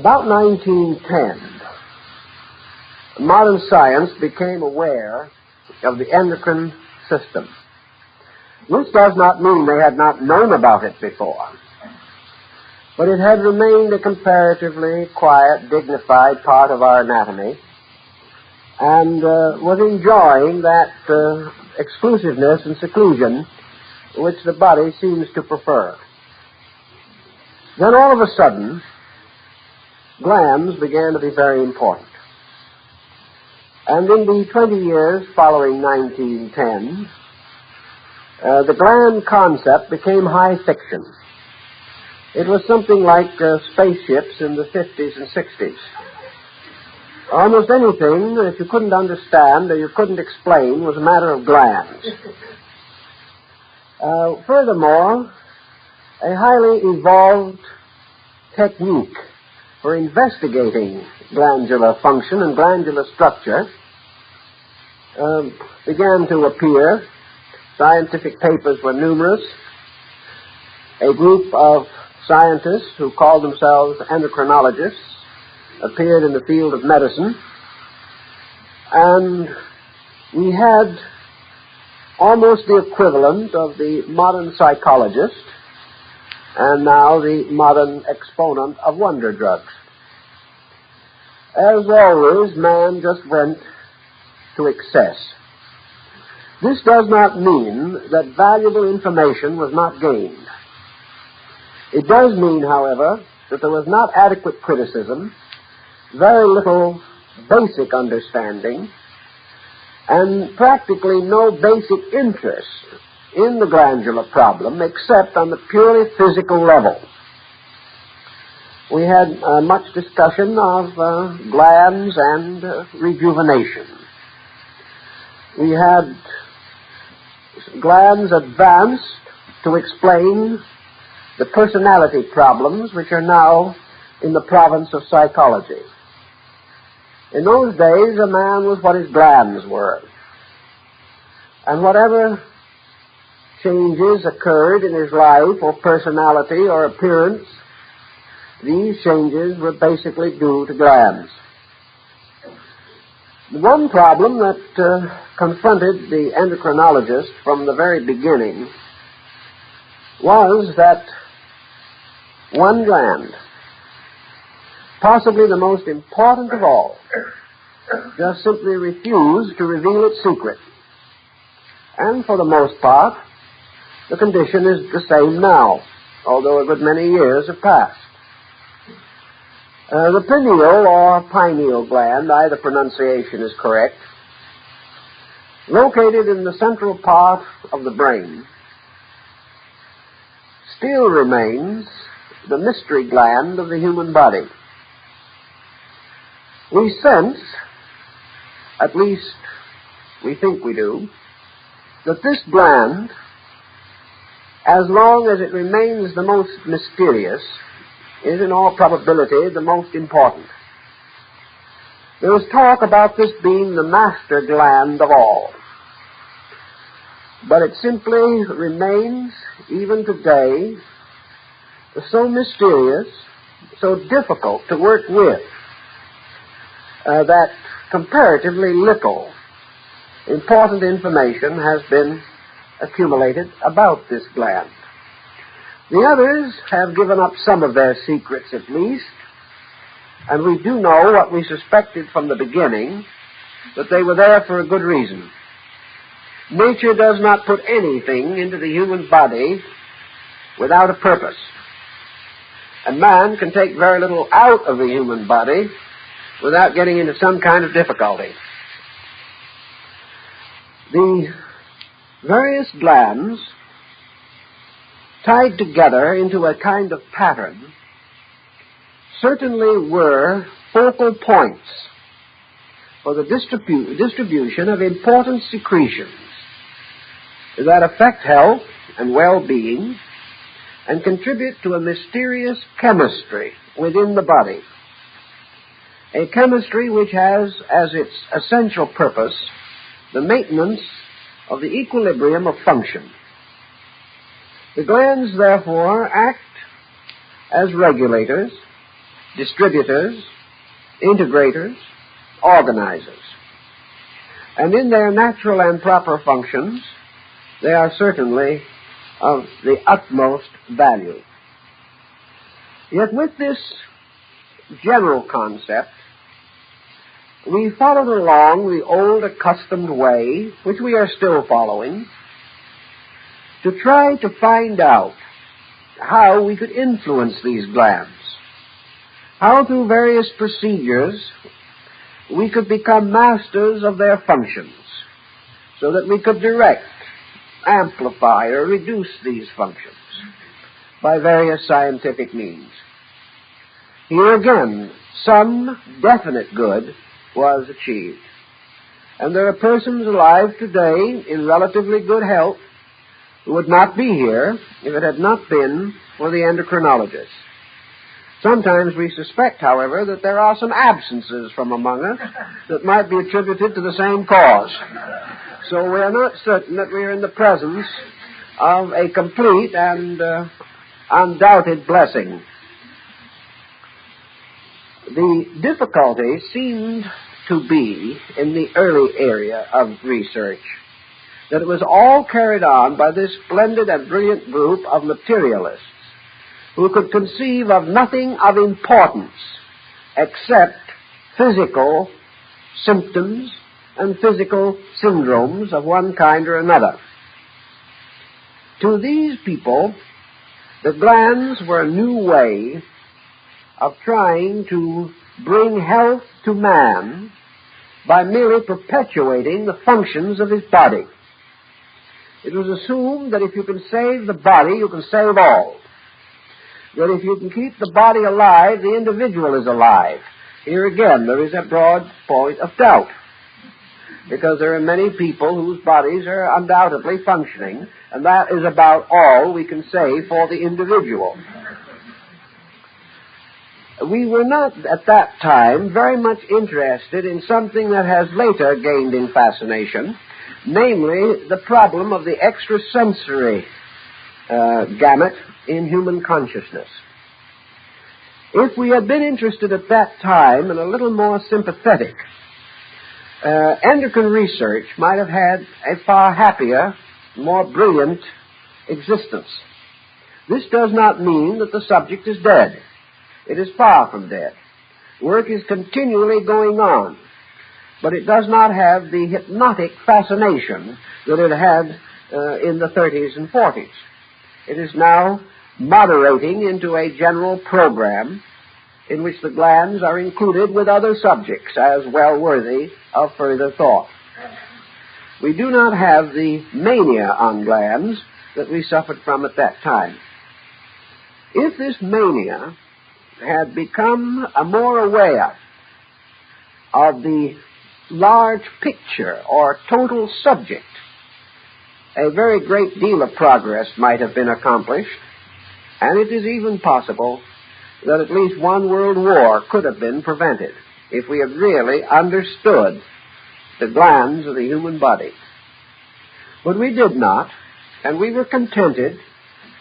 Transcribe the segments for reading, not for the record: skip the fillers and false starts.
About 1910, modern science became aware of the endocrine system. This does not mean they had not known about it before, but it had remained a comparatively quiet, dignified part of our anatomy and was enjoying that exclusiveness and seclusion which the body seems to prefer. Then all of a sudden, glands began to be very important. And in the 20 years following 1910, the gland concept became high fiction. It was something like spaceships in the 50s and 60s. Almost anything that you couldn't understand or you couldn't explain was a matter of glands. Furthermore, a highly evolved technique for investigating glandular function and glandular structure began to appear. Scientific papers were numerous. A group of scientists who called themselves endocrinologists appeared in the field of medicine, and we had almost the equivalent of the modern psychologist and now the modern exponent of wonder drugs. As always, man just went to excess. This does not mean that valuable information was not gained. It does mean, however, that there was not adequate criticism, very little basic understanding, and practically no basic interest in the glandular problem except on the purely physical level. We had much discussion of glands and rejuvenation. We had glands advanced to explain the personality problems which are now in the province of psychology. In those days, a man was what his glands were. And whatever changes occurred in his life or personality or appearance, these changes were basically due to glands. One problem that confronted the endocrinologist from the very beginning was that one gland, possibly the most important of all, just simply refused to reveal its secret. And for the most part, the condition is the same now, although a good many years have passed. The pineal or pineal gland, either pronunciation is correct, located in the central part of the brain, still remains the mystery gland of the human body. We sense, at least we think we do, that this gland, as long as it remains the most mysterious, is in all probability the most important. There is talk about this being the master gland of all. But it simply remains, even today, so mysterious, so difficult to work with, that comparatively little important information has been accumulated about this gland. The others have given up some of their secrets at least, and we do know what we suspected from the beginning, that they were there for a good reason. Nature does not put anything into the human body without a purpose. And man can take very little out of the human body without getting into some kind of difficulty. The various glands, tied together into a kind of pattern, certainly were focal points for the distribution of important secretions that affect health and well-being and contribute to a mysterious chemistry within the body, a chemistry which has as its essential purpose the maintenance of the equilibrium of function. The glands, therefore, act as regulators distributors, integrators, organizers. And in their natural and proper functions, they are certainly of the utmost value. Yet with this general concept, we followed along the old accustomed way, which we are still following, to try to find out how we could influence these glands, how through various procedures we could become masters of their functions, so that we could direct, amplify, or reduce these functions by various scientific means. Here again, some definite good was achieved. And there are persons alive today in relatively good health who would not be here if it had not been for the endocrinologists. Sometimes we suspect, however, that there are some absences from among us that might be attributed to the same cause. So we are not certain that we are in the presence of a complete and undoubted blessing. The difficulty seemed to be in the early area of research, that it was all carried on by this splendid and brilliant group of materialists who could conceive of nothing of importance except physical symptoms and physical syndromes of one kind or another. To these people, the glands were a new way of trying to bring health to man by merely perpetuating the functions of his body. It was assumed that if you can save the body, you can save all. That if you can keep the body alive, the individual is alive. Here again, there is a broad point of doubt, because there are many people whose bodies are undoubtedly functioning, and that is about all we can say for the individual. We were not, at that time, very much interested in something that has later gained in fascination, namely the problem of the extrasensory gamut in human consciousness. If we had been interested at that time and a little more sympathetic, endocrine research might have had a far happier, more brilliant existence. This does not mean that the subject is dead. It is far from dead. Work is continually going on, but it does not have the hypnotic fascination that it had in the 30s and 40s. It is now moderating into a general program in which the glands are included with other subjects as well worthy of further thought. We do not have the mania on glands that we suffered from at that time. If this mania had become more aware of the large picture or total subject, a very great deal of progress might have been accomplished, and it is even possible that at least one world war could have been prevented if we had really understood the glands of the human body. But we did not, and we were contented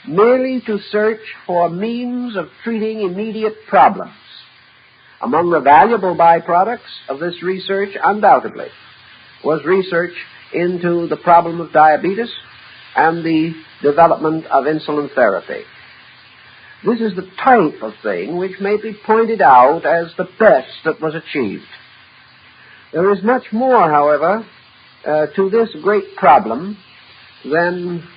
merely to search for means of treating immediate problems. Among the valuable byproducts of this research, undoubtedly, was research into the problem of diabetes and the development of insulin therapy. This is the type of thing which may be pointed out as the best that was achieved. There is much more, however, to this great problem than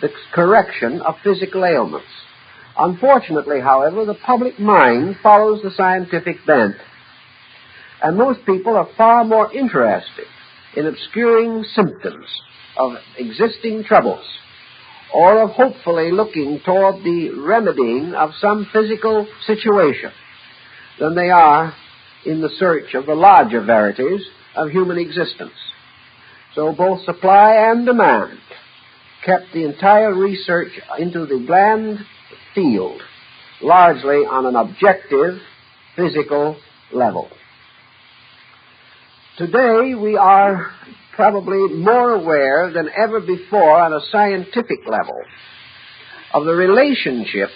the correction of physical ailments. Unfortunately, however, the public mind follows the scientific bent, and most people are far more interested in obscuring symptoms of existing troubles or of hopefully looking toward the remedying of some physical situation than they are in the search of the larger verities of human existence. So both supply and demand kept the entire research into the gland field largely on an objective physical level. Today we are probably more aware than ever before on a scientific level of the relationship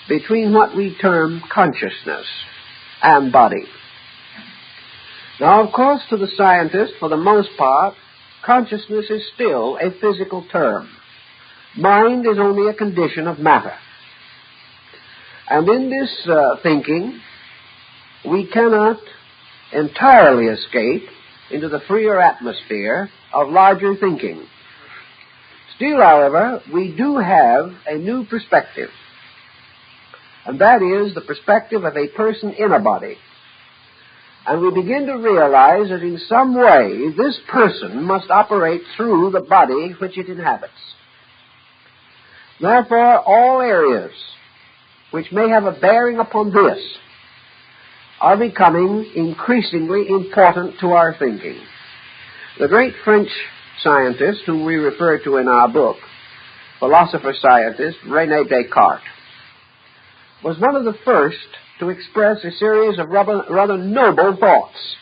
between what we term consciousness and body. Now, of course, to the scientist, for the most part, consciousness is still a physical term. Mind is only a condition of matter. And in this thinking, we cannot entirely escape into the freer atmosphere of larger thinking. Still, however, we do have a new perspective, and that is the perspective of a person in a body. And we begin to realize that in some way this person must operate through the body which it inhabits. Therefore, all areas which may have a bearing upon this are becoming increasingly important to our thinking. The great French scientist whom we refer to in our book, philosopher-scientist René Descartes, was one of the first to express a series of rather noble thoughts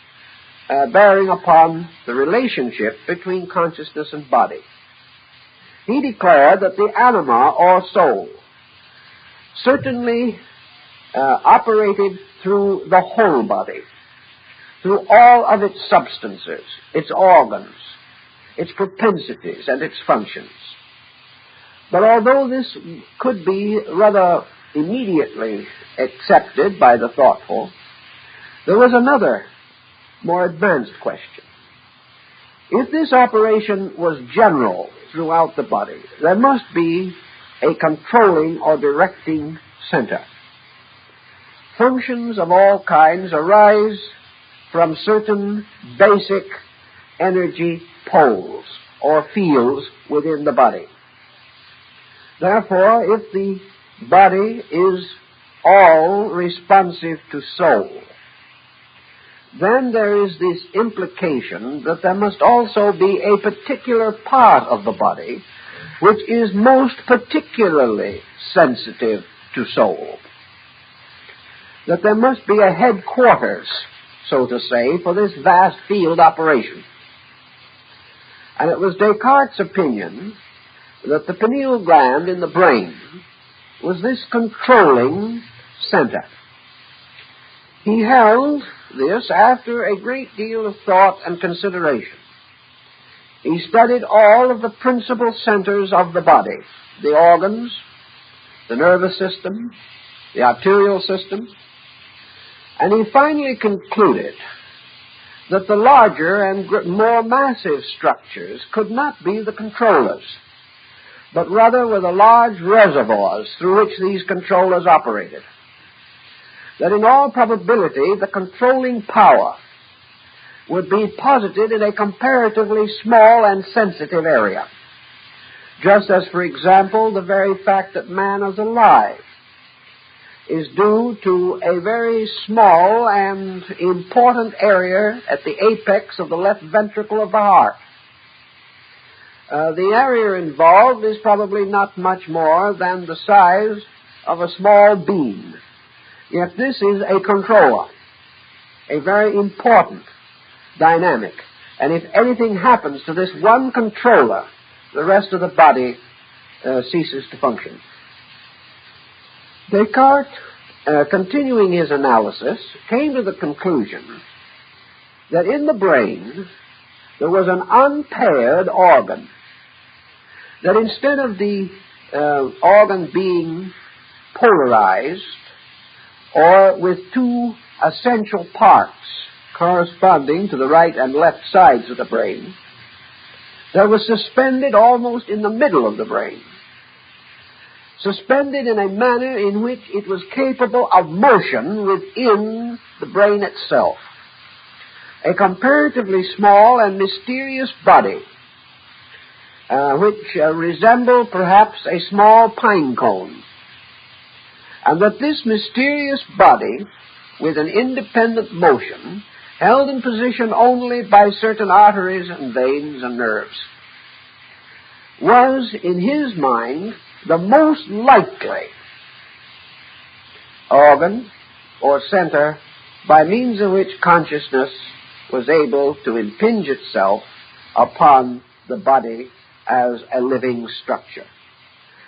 bearing upon the relationship between consciousness and body. He declared that the anima, or soul, certainly operated through the whole body, through all of its substances, its organs, its propensities, and its functions. But although this could be rather immediately accepted by the thoughtful, there was another, more advanced question. If this operation was general throughout the body, there must be a controlling or directing center. Functions of all kinds arise from certain basic energy poles or fields within the body. Therefore, if the body is all responsive to soul, then there is this implication that there must also be a particular part of the body which is most particularly sensitive to soul. That there must be a headquarters, so to say, for this vast field operation. And it was Descartes' opinion that the pineal gland in the brain was this controlling center. He held this after a great deal of thought and consideration. He studied all of the principal centers of the body, the organs, the nervous system, the arterial system, and he finally concluded that the larger and more massive structures could not be the controllers, but rather were the large reservoirs through which these controllers operated. That in all probability the controlling power would be posited in a comparatively small and sensitive area. Just as, for example, the very fact that man is alive is due to a very small and important area at the apex of the left ventricle of the heart. The area involved is probably not much more than the size of a small bean. Yet this is a controller, a very important dynamic. And if anything happens to this one controller, the rest of the body ceases to function. Descartes, continuing his analysis, came to the conclusion that in the brain there was an unpaired organ. That instead of the organ being polarized, or with two essential parts corresponding to the right and left sides of the brain, there was suspended almost in the middle of the brain, suspended in a manner in which it was capable of motion within the brain itself, a comparatively small and mysterious body, which resembled perhaps a small pine cone. And that this mysterious body, with an independent motion, held in position only by certain arteries and veins and nerves, was, in his mind, the most likely organ or center by means of which consciousness was able to impinge itself upon the body as a living structure.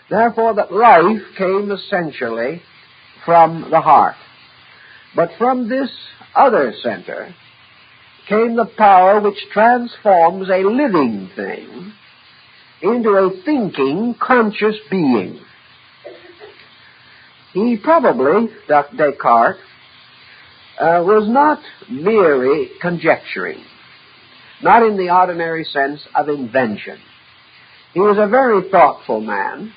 Therefore, that life came essentially from the heart. But from this other center came the power which transforms a living thing into a thinking, conscious being. He probably, Descartes, was not merely conjecturing, not in the ordinary sense of invention. He was a very thoughtful man,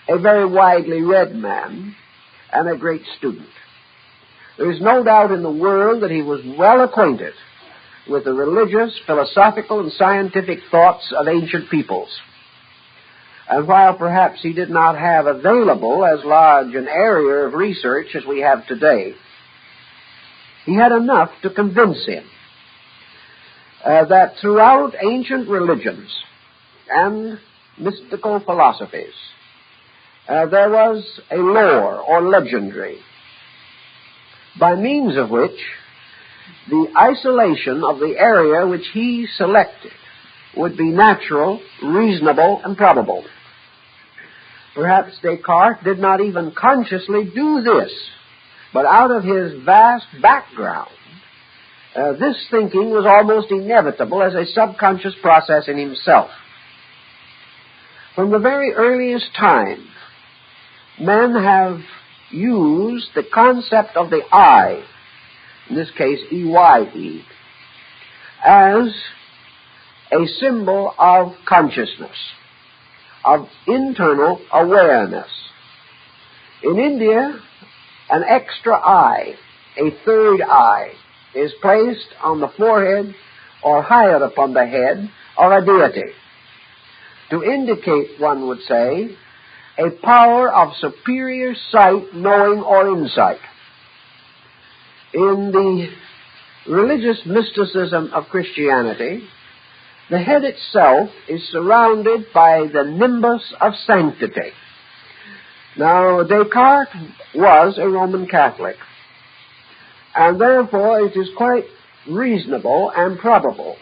a very widely read man, and a great student. There is no doubt in the world that he was well acquainted with the religious, philosophical, and scientific thoughts of ancient peoples. And while perhaps he did not have available as large an area of research as we have today, he had enough to convince him that throughout ancient religions and mystical philosophies, there was a lore or legendary by means of which the isolation of the area which he selected would be natural, reasonable, and probable. Perhaps Descartes did not even consciously do this, but out of his vast background, this thinking was almost inevitable as a subconscious process in himself. From the very earliest time, men have used the concept of the I, in this case EYE, as a symbol of consciousness, of internal awareness. In India, an extra eye, a third eye, is placed on the forehead or higher upon the head of a deity to indicate, one would say, a power of superior sight, knowing, or insight. In the religious mysticism of Christianity, the head itself is surrounded by the nimbus of sanctity. Now, Descartes was a Roman Catholic, and therefore it is quite reasonable and probable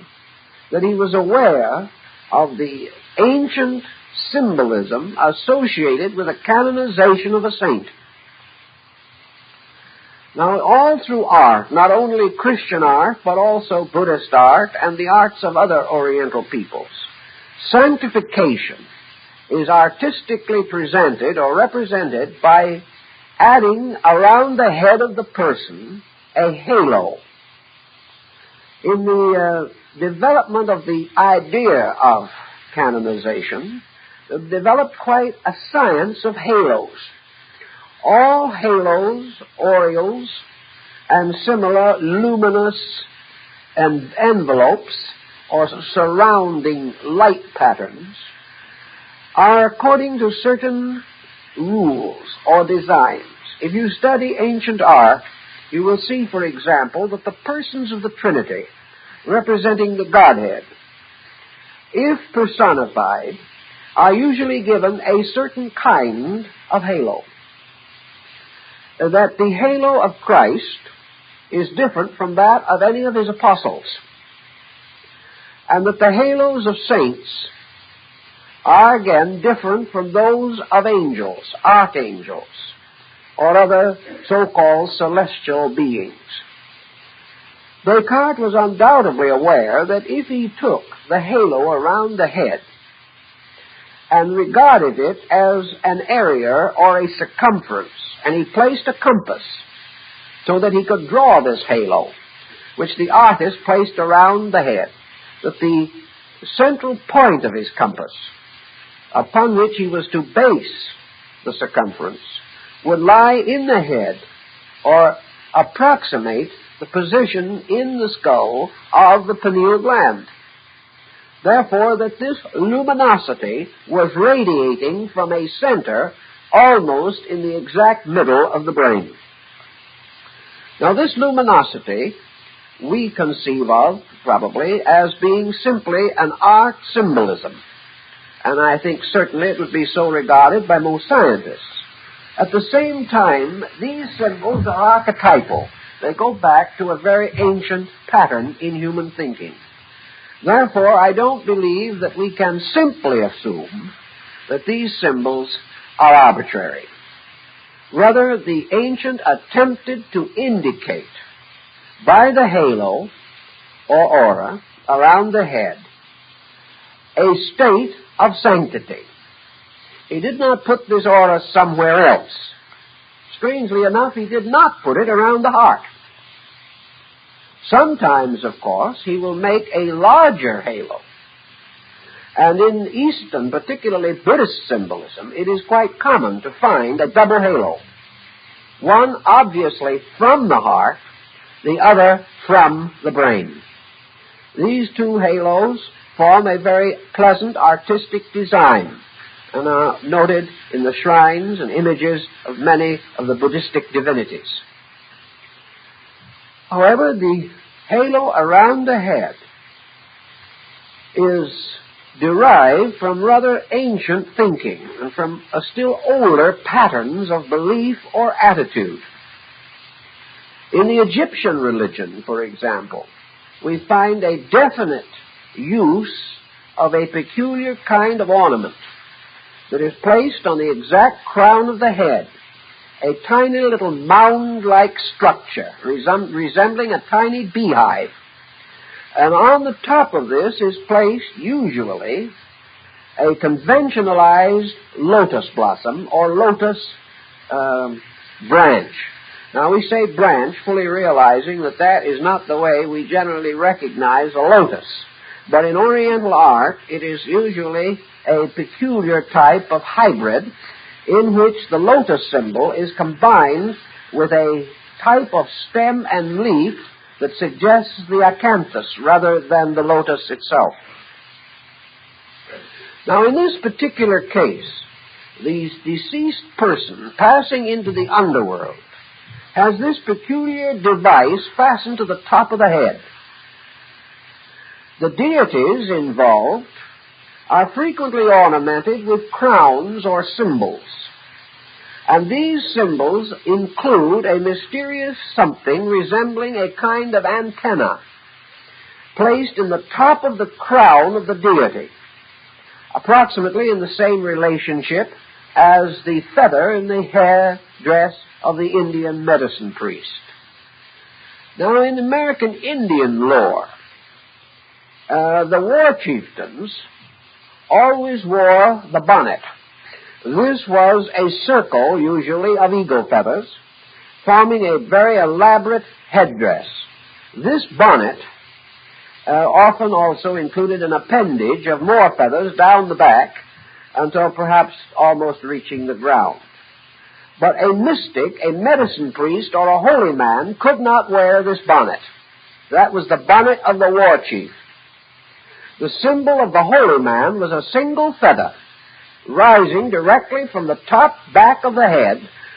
that he was aware of the ancient symbolism associated with the canonization of a saint. Now, all through art, not only Christian art, but also Buddhist art and the arts of other Oriental peoples, sanctification is artistically presented or represented by adding around the head of the person a halo. In the development of the idea of canonization, developed quite a science of halos. All halos, aureoles, and similar luminous envelopes or surrounding light patterns are according to certain rules or designs. If you study ancient art, you will see, for example, that the persons of the Trinity, representing the Godhead, if personified, are usually given a certain kind of halo. That the halo of Christ is different from that of any of his apostles, and that the halos of saints are again different from those of angels, archangels, or other so-called celestial beings. Descartes was undoubtedly aware that if he took the halo around the head and regarded it as an area or a circumference, and he placed a compass so that he could draw this halo, which the artist placed around the head, that the central point of his compass, upon which he was to base the circumference, would lie in the head or approximate the position in the skull of the pineal gland. Therefore, that this luminosity was radiating from a center almost in the exact middle of the brain. Now, this luminosity we conceive of, probably, as being simply an art symbolism. And I think certainly it would be so regarded by most scientists. At the same time, these symbols are archetypal. They go back to a very ancient pattern in human thinking. Therefore, I don't believe that we can simply assume that these symbols are arbitrary. Rather, the ancient attempted to indicate by the halo or aura around the head a state of sanctity. He did not put this aura somewhere else. Strangely enough, he did not put it around the heart. Sometimes, of course, he will make a larger halo. And in Eastern, particularly Buddhist symbolism, it is quite common to find a double halo. One obviously from the heart, the other from the brain. These two halos form a very pleasant artistic design and are noted in the shrines and images of many of the Buddhistic divinities. However, the halo around the head is derived from rather ancient thinking and from a still older patterns of belief or attitude. In the Egyptian religion, for example, we find a definite use of a peculiar kind of ornament that is placed on the exact crown of the head, a tiny little mound-like structure resembling a tiny beehive. And on the top of this is placed, usually, a conventionalized lotus blossom or lotus branch. Now, we say branch, fully realizing that that is not the way we generally recognize a lotus. But in Oriental art, it is usually a peculiar type of hybrid in which the lotus symbol is combined with a type of stem and leaf that suggests the acanthus rather than the lotus itself. Now, in this particular case, the deceased person passing into the underworld has this peculiar device fastened to the top of the head. The deities involved are frequently ornamented with crowns or symbols. And these symbols include a mysterious something resembling a kind of antenna placed in the top of the crown of the deity, approximately in the same relationship as the feather in the hair dress of the Indian medicine priest. Now, in American Indian lore, the war chieftains always wore the bonnet. This was a circle, usually, of eagle feathers, forming a very elaborate headdress. This bonnet often also included an appendage of more feathers down the back until perhaps almost reaching the ground. But a mystic, a medicine priest, or a holy man could not wear this bonnet. That was the bonnet of the war chief. The symbol of the holy man was a single feather rising directly from the top back of the head,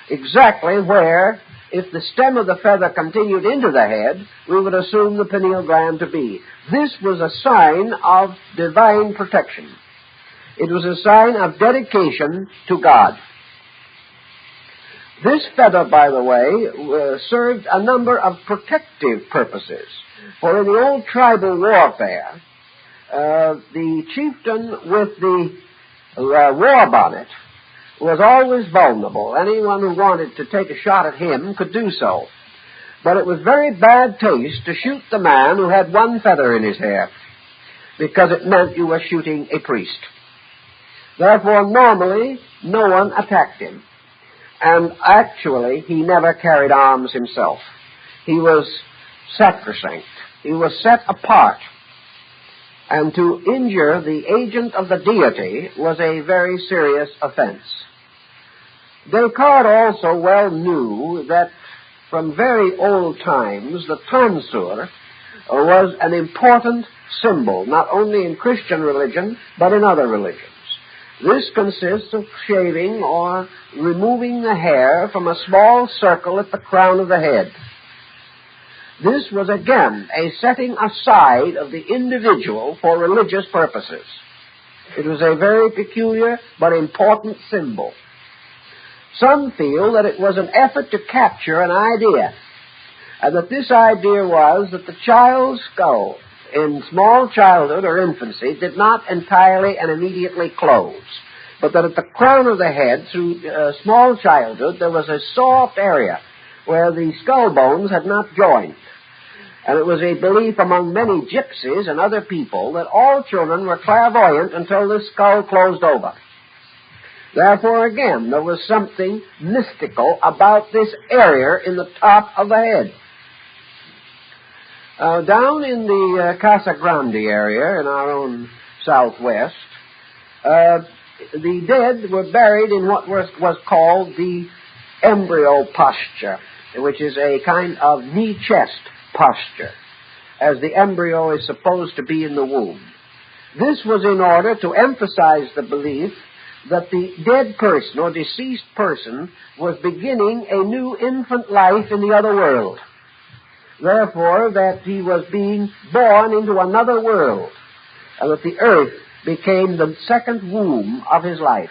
exactly where, if the stem of the feather continued into the head, we would assume the pineal gland to be. This was a sign of divine protection. It was a sign of dedication to God. This feather, by the way, served a number of protective purposes. For in the old tribal warfare, the chieftain with the war bonnet was always vulnerable. Anyone who wanted to take a shot at him could do so. But it was very bad taste to shoot the man who had one feather in his hair, because it meant you were shooting a priest. Therefore, normally, no one attacked him. And actually, he never carried arms himself. He was sacrosanct. He was set apart. And to injure the agent of the deity was a very serious offense. Descartes also well knew that from very old times the tonsure was an important symbol, not only in Christian religion, but in other religions. This consists of shaving or removing the hair from a small circle at the crown of the head. This was again a setting aside of the individual for religious purposes. It was a very peculiar but important symbol. Some feel that it was an effort to capture an idea, and that this idea was that the child's skull in small childhood or infancy did not entirely and immediately close. but that at the crown of the head, through small childhood, there was a soft area where the skull bones had not joined. And it was a belief among many gypsies and other people that all children were clairvoyant until the skull closed over. Therefore, again, there was something mystical about this area in the top of the head. Down in the Casa Grande area in our own southwest, the dead were buried in what was called the Embryo Posture, which is a kind of knee-chest posture, as the embryo is supposed to be in the womb. This was in order to emphasize the belief that the dead person or deceased person was beginning a new infant life in the other world. Therefore, that he was being born into another world, and that the earth became the second womb of his life.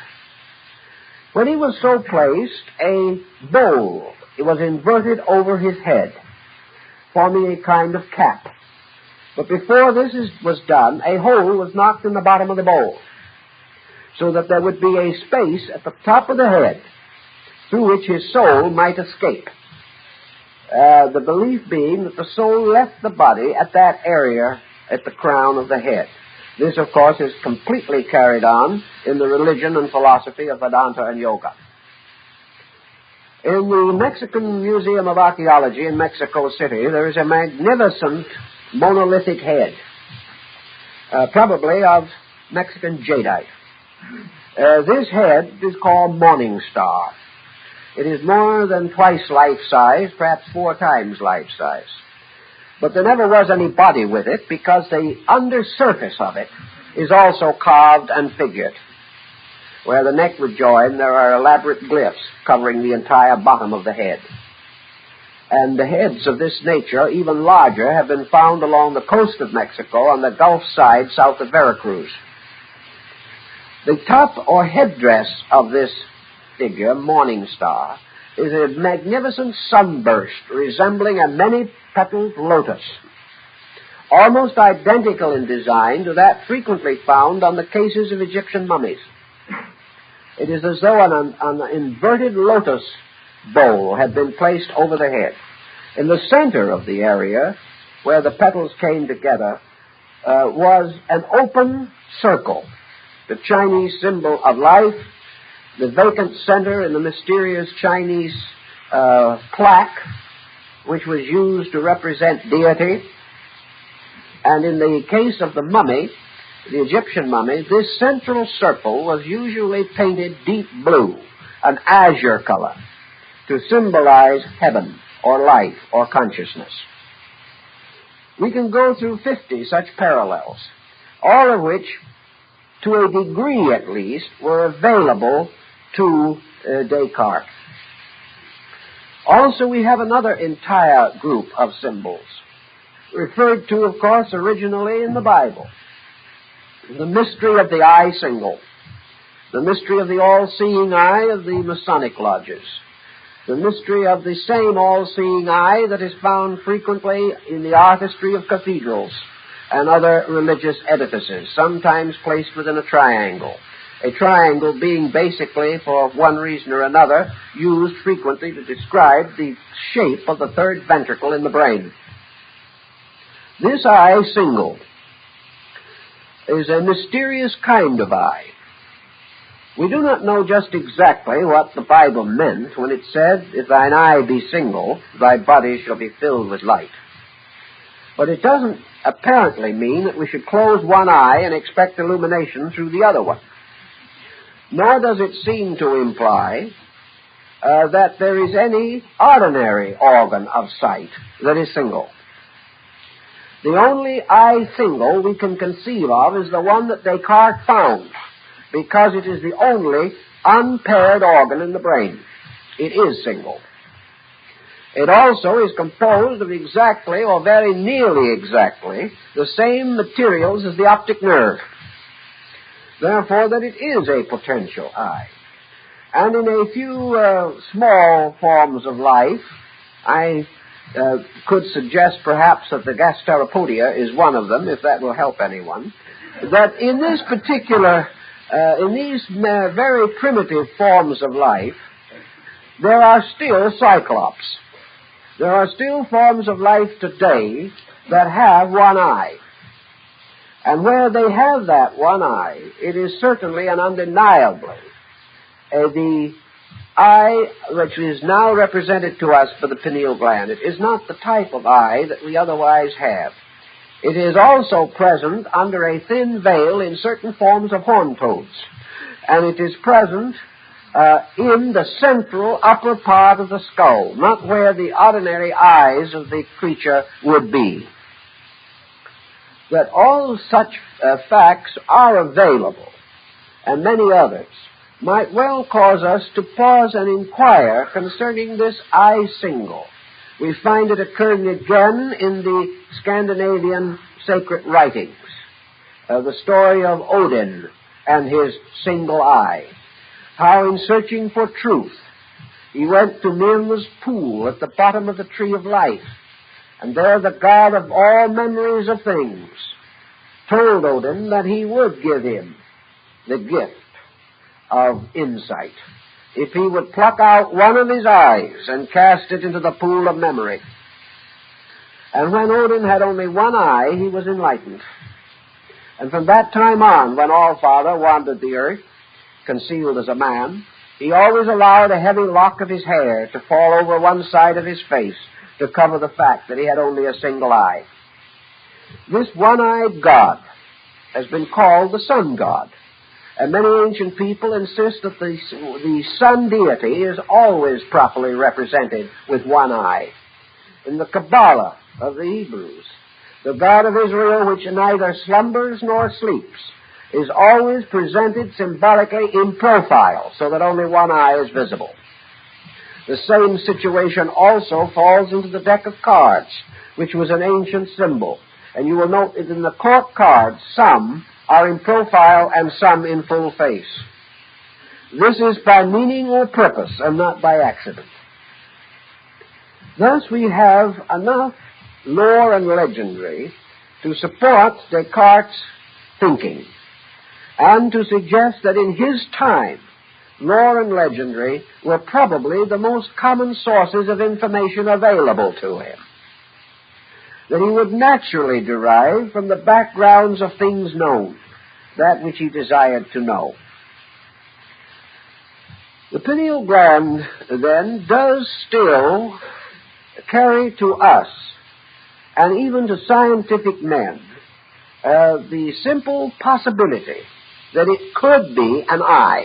When he was so placed, a bowl, it was inverted over his head, forming a kind of cap. But before this was done, a hole was knocked in the bottom of the bowl, so that there would be a space at the top of the head through which his soul might escape. The belief being that the soul left the body at that area at the crown of the head. This, of course, is completely carried on in the religion and philosophy of Vedanta and Yoga. In the Mexican Museum of Archaeology in Mexico City, there is a magnificent monolithic head, probably of Mexican jadeite. This head is called Morning Star. It is more than twice life-size, perhaps 4 times life-size. But there never was any body with it because the undersurface of it is also carved and figured. Where the neck would join, there are elaborate glyphs covering the entire bottom of the head. And the heads of this nature, even larger, have been found along the coast of Mexico on the Gulf side south of Veracruz. The top or headdress of this figure, Morning Star, is a magnificent sunburst resembling a many-petaled lotus, almost identical in design to that frequently found on the cases of Egyptian mummies. It is as though an inverted lotus bowl had been placed over the head. In the center of the area, where the petals came together, was an open circle, the Chinese symbol of life, the vacant center in the mysterious Chinese plaque, which was used to represent deity. And in the case of the mummy, the Egyptian mummy, this central circle was usually painted deep blue, an azure color, to symbolize heaven or life or consciousness. We can go through 50 such parallels, all of which, to a degree at least, were available to Descartes. Also, we have another entire group of symbols, referred to, of course, originally in the Bible. The mystery of the eye single, the mystery of the all-seeing eye of the Masonic lodges, the mystery of the same all-seeing eye that is found frequently in the artistry of cathedrals and other religious edifices, sometimes placed within a triangle being basically, for one reason or another, used frequently to describe the shape of the third ventricle in the brain. This eye single is a mysterious kind of eye. We do not know just exactly what the Bible meant when it said, "If thine eye be single, thy body shall be filled with light." But it doesn't apparently mean that we should close one eye and expect illumination through the other one. Nor does it seem to imply that there is any ordinary organ of sight that is single. The only eye single we can conceive of is the one that Descartes found, because it is the only unpaired organ in the brain. It is single. It also is composed of exactly, or very nearly exactly, the same materials as the optic nerve. Therefore, that it is a potential eye. And in a few small forms of life, I could suggest perhaps that the gasteropodia is one of them, if that will help anyone, that in this particular in these very primitive forms of life, there are still cyclops. There are still forms of life today that have one eye. And where they have that one eye, it is certainly and undeniably the eye which is now represented to us by the pineal gland. It is not the type of eye that we otherwise have. It is also present under a thin veil in certain forms of horn toads. And it is present in the central upper part of the skull, not where the ordinary eyes of the creature would be. That all such facts are available, and many others, might well cause us to pause and inquire concerning this eye single. We find it occurring again in the Scandinavian sacred writings, the story of Odin and his single eye. How in searching for truth, he went to Mirma's pool at the bottom of the tree of life, and there the god of all memories of things told Odin that he would give him the gift of insight if he would pluck out one of his eyes and cast it into the pool of memory. And when Odin had only one eye, he was enlightened. And from that time on, when Allfather wandered the earth, concealed as a man, he always allowed a heavy lock of his hair to fall over one side of his face to cover the fact that he had only a single eye. This one-eyed god has been called the sun god, and many ancient people insist that the sun deity is always properly represented with one eye. In the Kabbalah of the Hebrews, the God of Israel, which neither slumbers nor sleeps, is always presented symbolically in profile, so that only one eye is visible. The same situation also falls into the deck of cards, which was an ancient symbol. And you will note that in the court cards, some are in profile and some in full face. This is by meaning or purpose, and not by accident. Thus we have enough lore and legendary to support Descartes' thinking, and to suggest that in his time, lore and legendary were probably the most common sources of information available to him, that he would naturally derive from the backgrounds of things known that which he desired to know. The pineal gland, then, does still carry to us, and even to scientific men, the simple possibility that it could be an eye.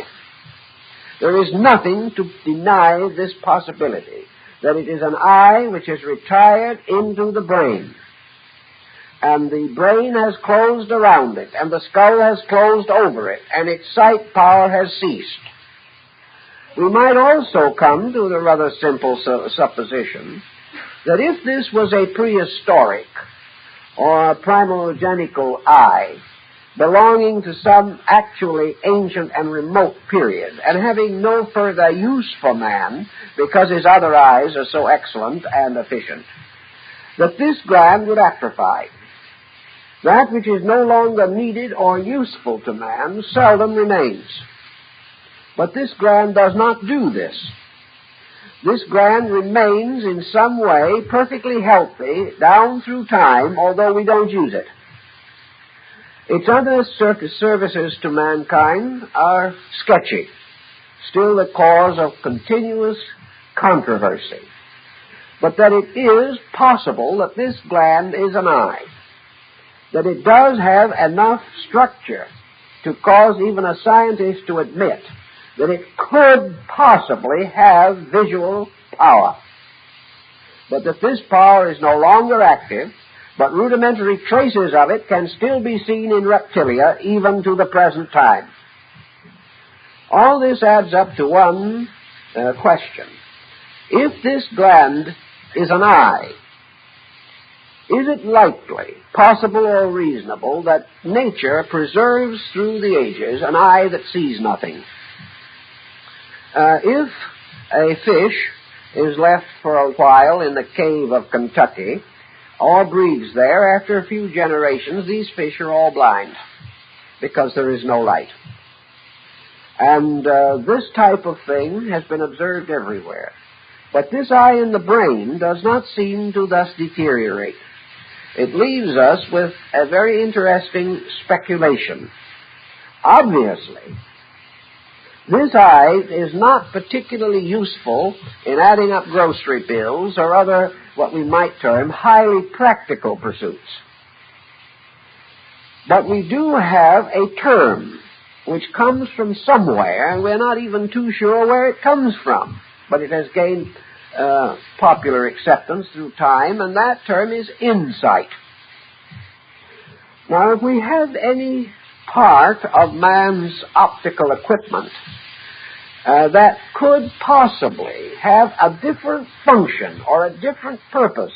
There is nothing to deny this possibility, that it is an eye which has retired into the brain, and the brain has closed around it, and the skull has closed over it, and its sight power has ceased. We might also come to the rather simple supposition that if this was a prehistoric or a primogenital eye, belonging to some actually ancient and remote period, and having no further use for man because his other eyes are so excellent and efficient, that this gland would atrophy. That which is no longer needed or useful to man seldom remains. But this gland does not do this. This gland remains in some way perfectly healthy down through time, although we don't use it. Its other services to mankind are sketchy, still the cause of continuous controversy. But that it is possible that this gland is an eye, that it does have enough structure to cause even a scientist to admit that it could possibly have visual power, but that this power is no longer active, but rudimentary traces of it can still be seen in reptilia even to the present time. All this adds up to one question. If this gland is an eye, is it likely, possible, or reasonable that nature preserves through the ages an eye that sees nothing? If a fish is left for a while in the cave of Kentucky, or breeds there, after a few generations, these fish are all blind because there is no light. And this type of thing has been observed everywhere. But this eye in the brain does not seem to thus deteriorate. It leaves us with a very interesting speculation. Obviously, this eye is not particularly useful in adding up grocery bills or other, what we might term, highly practical pursuits. But we do have a term which comes from somewhere, and we're not even too sure where it comes from. But it has gained popular acceptance through time, and that term is insight. Now, if we have any part of man's optical equipment that could possibly have a different function or a different purpose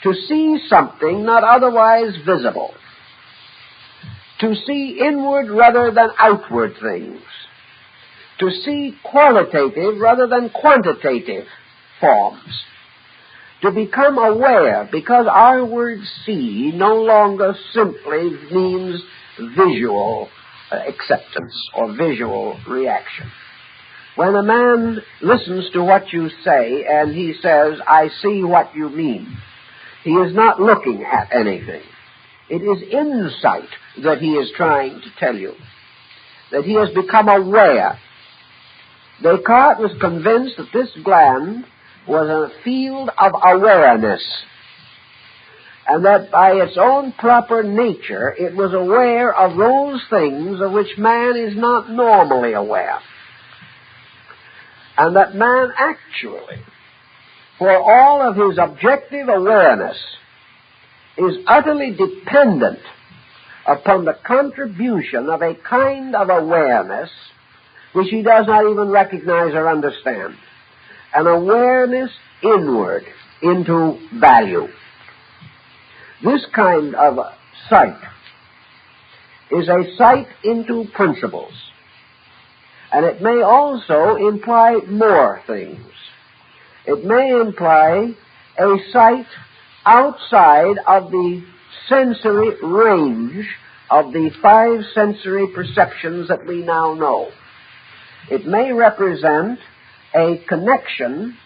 to see something not otherwise visible, to see inward rather than outward things, to see qualitative rather than quantitative forms, to become aware, because our word see no longer simply means visual acceptance or visual reaction. When a man listens to what you say and he says, "I see what you mean," he is not looking at anything. It is insight that he is trying to tell you, that he has become aware. Descartes was convinced that this gland was a field of awareness, and that by its own proper nature it was aware of those things of which man is not normally aware. And that man actually, for all of his objective awareness, is utterly dependent upon the contribution of a kind of awareness which he does not even recognize or understand. An awareness inward into value. This kind of sight is a sight into principles. And it may also imply more things. It may imply a sight outside of the sensory range of the 5 sensory perceptions that we now know. It may represent a connection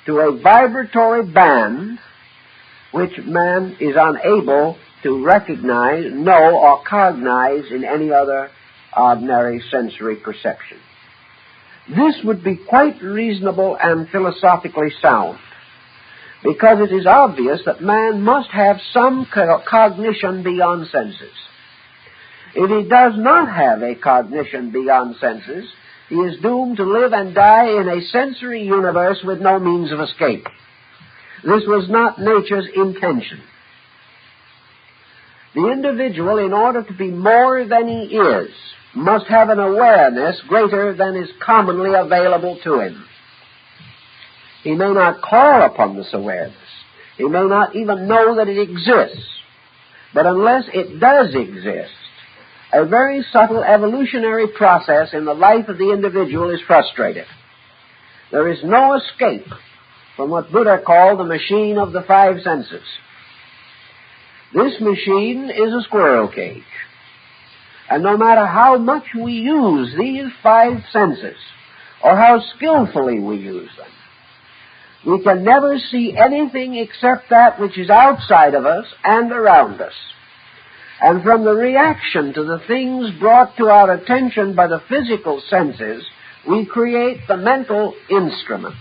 to a vibratory band which man is unable to recognize, know, or cognize in any other ordinary sensory perception. This would be quite reasonable and philosophically sound, because it is obvious that man must have some cognition beyond senses. If he does not have a cognition beyond senses, he is doomed to live and die in a sensory universe with no means of escape. This was not nature's intention. The individual, in order to be more than he is, must have an awareness greater than is commonly available to him. He may not call upon this awareness. He may not even know that it exists. But unless it does exist, a very subtle evolutionary process in the life of the individual is frustrated. There is no escape from what Buddha called the machine of the 5 senses. This machine is a squirrel cage. And no matter how much we use these 5 senses, or how skillfully we use them, we can never see anything except that which is outside of us and around us. And from the reaction to the things brought to our attention by the physical senses, we create the mental instrument.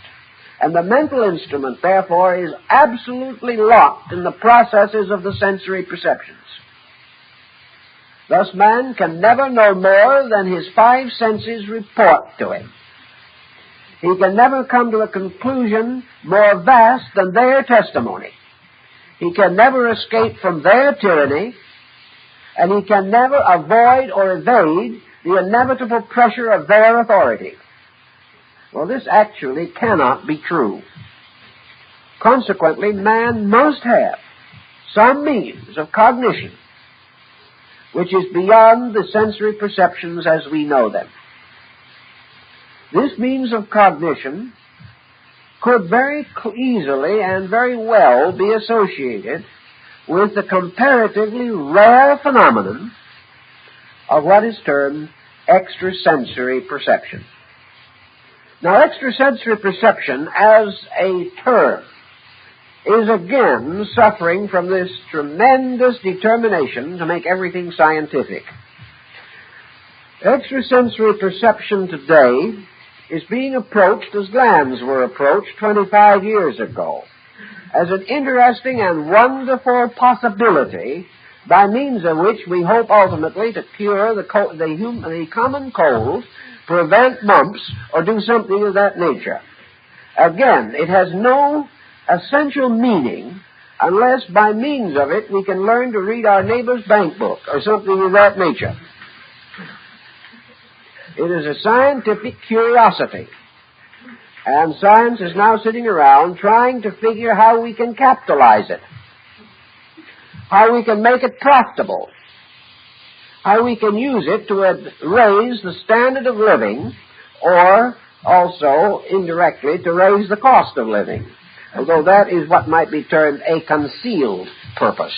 And the mental instrument, therefore, is absolutely locked in the processes of the sensory perceptions. Thus, man can never know more than his 5 senses report to him. He can never come to a conclusion more vast than their testimony. He can never escape from their tyranny, and he can never avoid or evade the inevitable pressure of their authority. Well, this actually cannot be true. Consequently, man must have some means of cognition which is beyond the sensory perceptions as we know them. This means of cognition could very easily and very well be associated with the comparatively rare phenomenon of what is termed extrasensory perception. Now, extrasensory perception as a term is again suffering from this tremendous determination to make everything scientific. Extrasensory perception today is being approached as glands were approached 25 years ago, as an interesting and wonderful possibility by means of which we hope ultimately to cure the common cold, prevent mumps, or do something of that nature. Again, it has no essential meaning unless by means of it we can learn to read our neighbor's bank book or something of that nature. It is a scientific curiosity, and science is now sitting around trying to figure how we can capitalize it, how we can make it profitable, how we can use it to raise the standard of living, or also, indirectly, to raise the cost of living, although that is what might be termed a concealed purpose.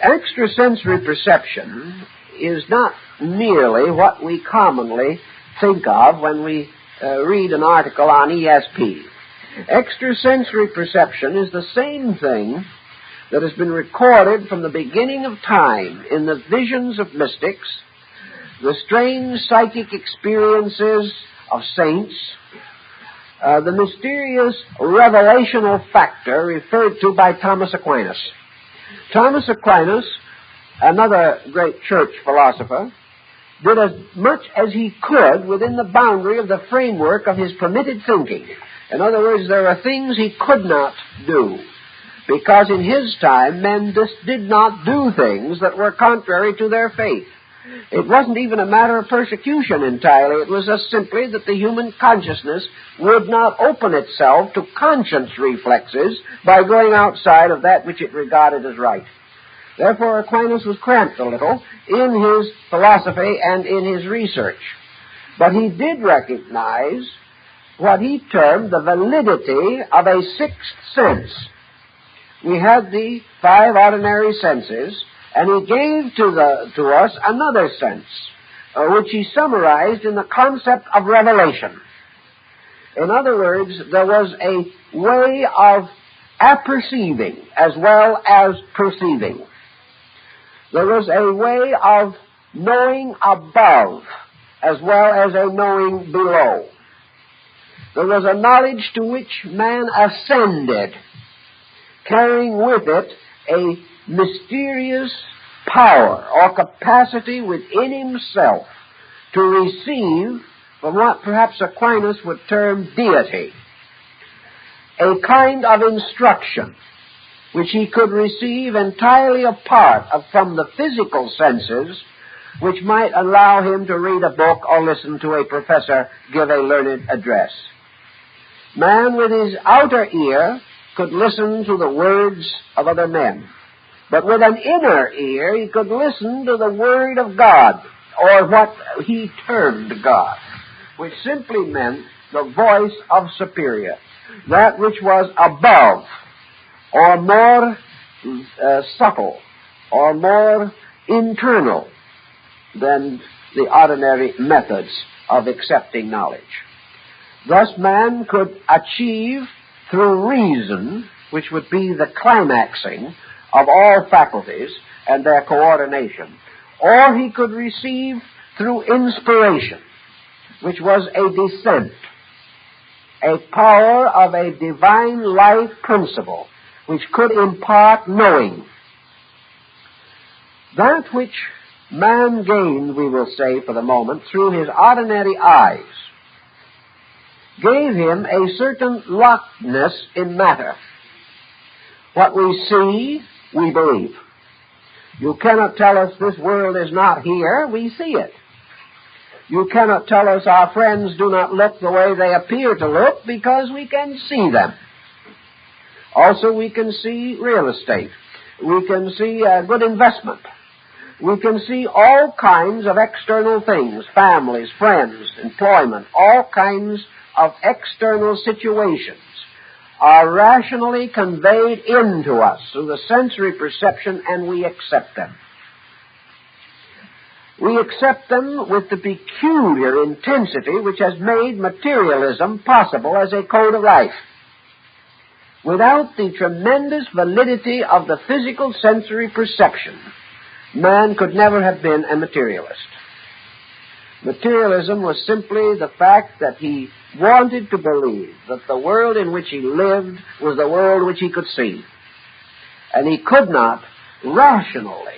Extrasensory perception is not merely what we commonly think of when we read an article on ESP. Extrasensory perception is the same thing that has been recorded from the beginning of time in the visions of mystics, the strange psychic experiences of saints, the mysterious revelational factor referred to by Thomas Aquinas. Thomas Aquinas, another great church philosopher, did as much as he could within the boundary of the framework of his permitted thinking. In other words, there are things he could not do, because in his time men just did not do things that were contrary to their faith. It wasn't even a matter of persecution entirely. It was just simply that the human consciousness would not open itself to conscience reflexes by going outside of that which it regarded as right. Therefore, Aquinas was cramped a little in his philosophy and in his research. But he did recognize what he termed the validity of a sixth sense. We had the five ordinary senses, and he gave to us another sense, which he summarized in the concept of revelation. In other words, there was a way of apperceiving as well as perceiving. There was a way of knowing above as well as a knowing below. There was a knowledge to which man ascended, carrying with it a mysterious power or capacity within himself to receive from what perhaps Aquinas would term deity, a kind of instruction which he could receive entirely apart from the physical senses, which might allow him to read a book or listen to a professor give a learned address. Man with his outer ear could listen to the words of other men, but with an inner ear he could listen to the Word of God, or what he termed God, which simply meant the voice of superior, that which was above, or more subtle, or more internal than the ordinary methods of accepting knowledge. Thus man could achieve through reason, which would be the climaxing of all faculties and their coordination, or he could receive through inspiration, which was a descent, a power of a divine life principle, which could impart knowing. That which man gained, we will say for the moment, through his ordinary eyes, gave him a certain lockedness in matter. What we see, we believe. You cannot tell us this world is not here, we see it. You cannot tell us our friends do not look the way they appear to look, because we can see them. Also, we can see real estate. We can see a good investment. We can see all kinds of external things, families, friends, employment, all kinds of external situations are rationally conveyed into us through the sensory perception, and we accept them. We accept them with the peculiar intensity which has made materialism possible as a code of life. Without the tremendous validity of the physical sensory perception, man could never have been a materialist. Materialism was simply the fact that he wanted to believe that the world in which he lived was the world which he could see. And he could not rationally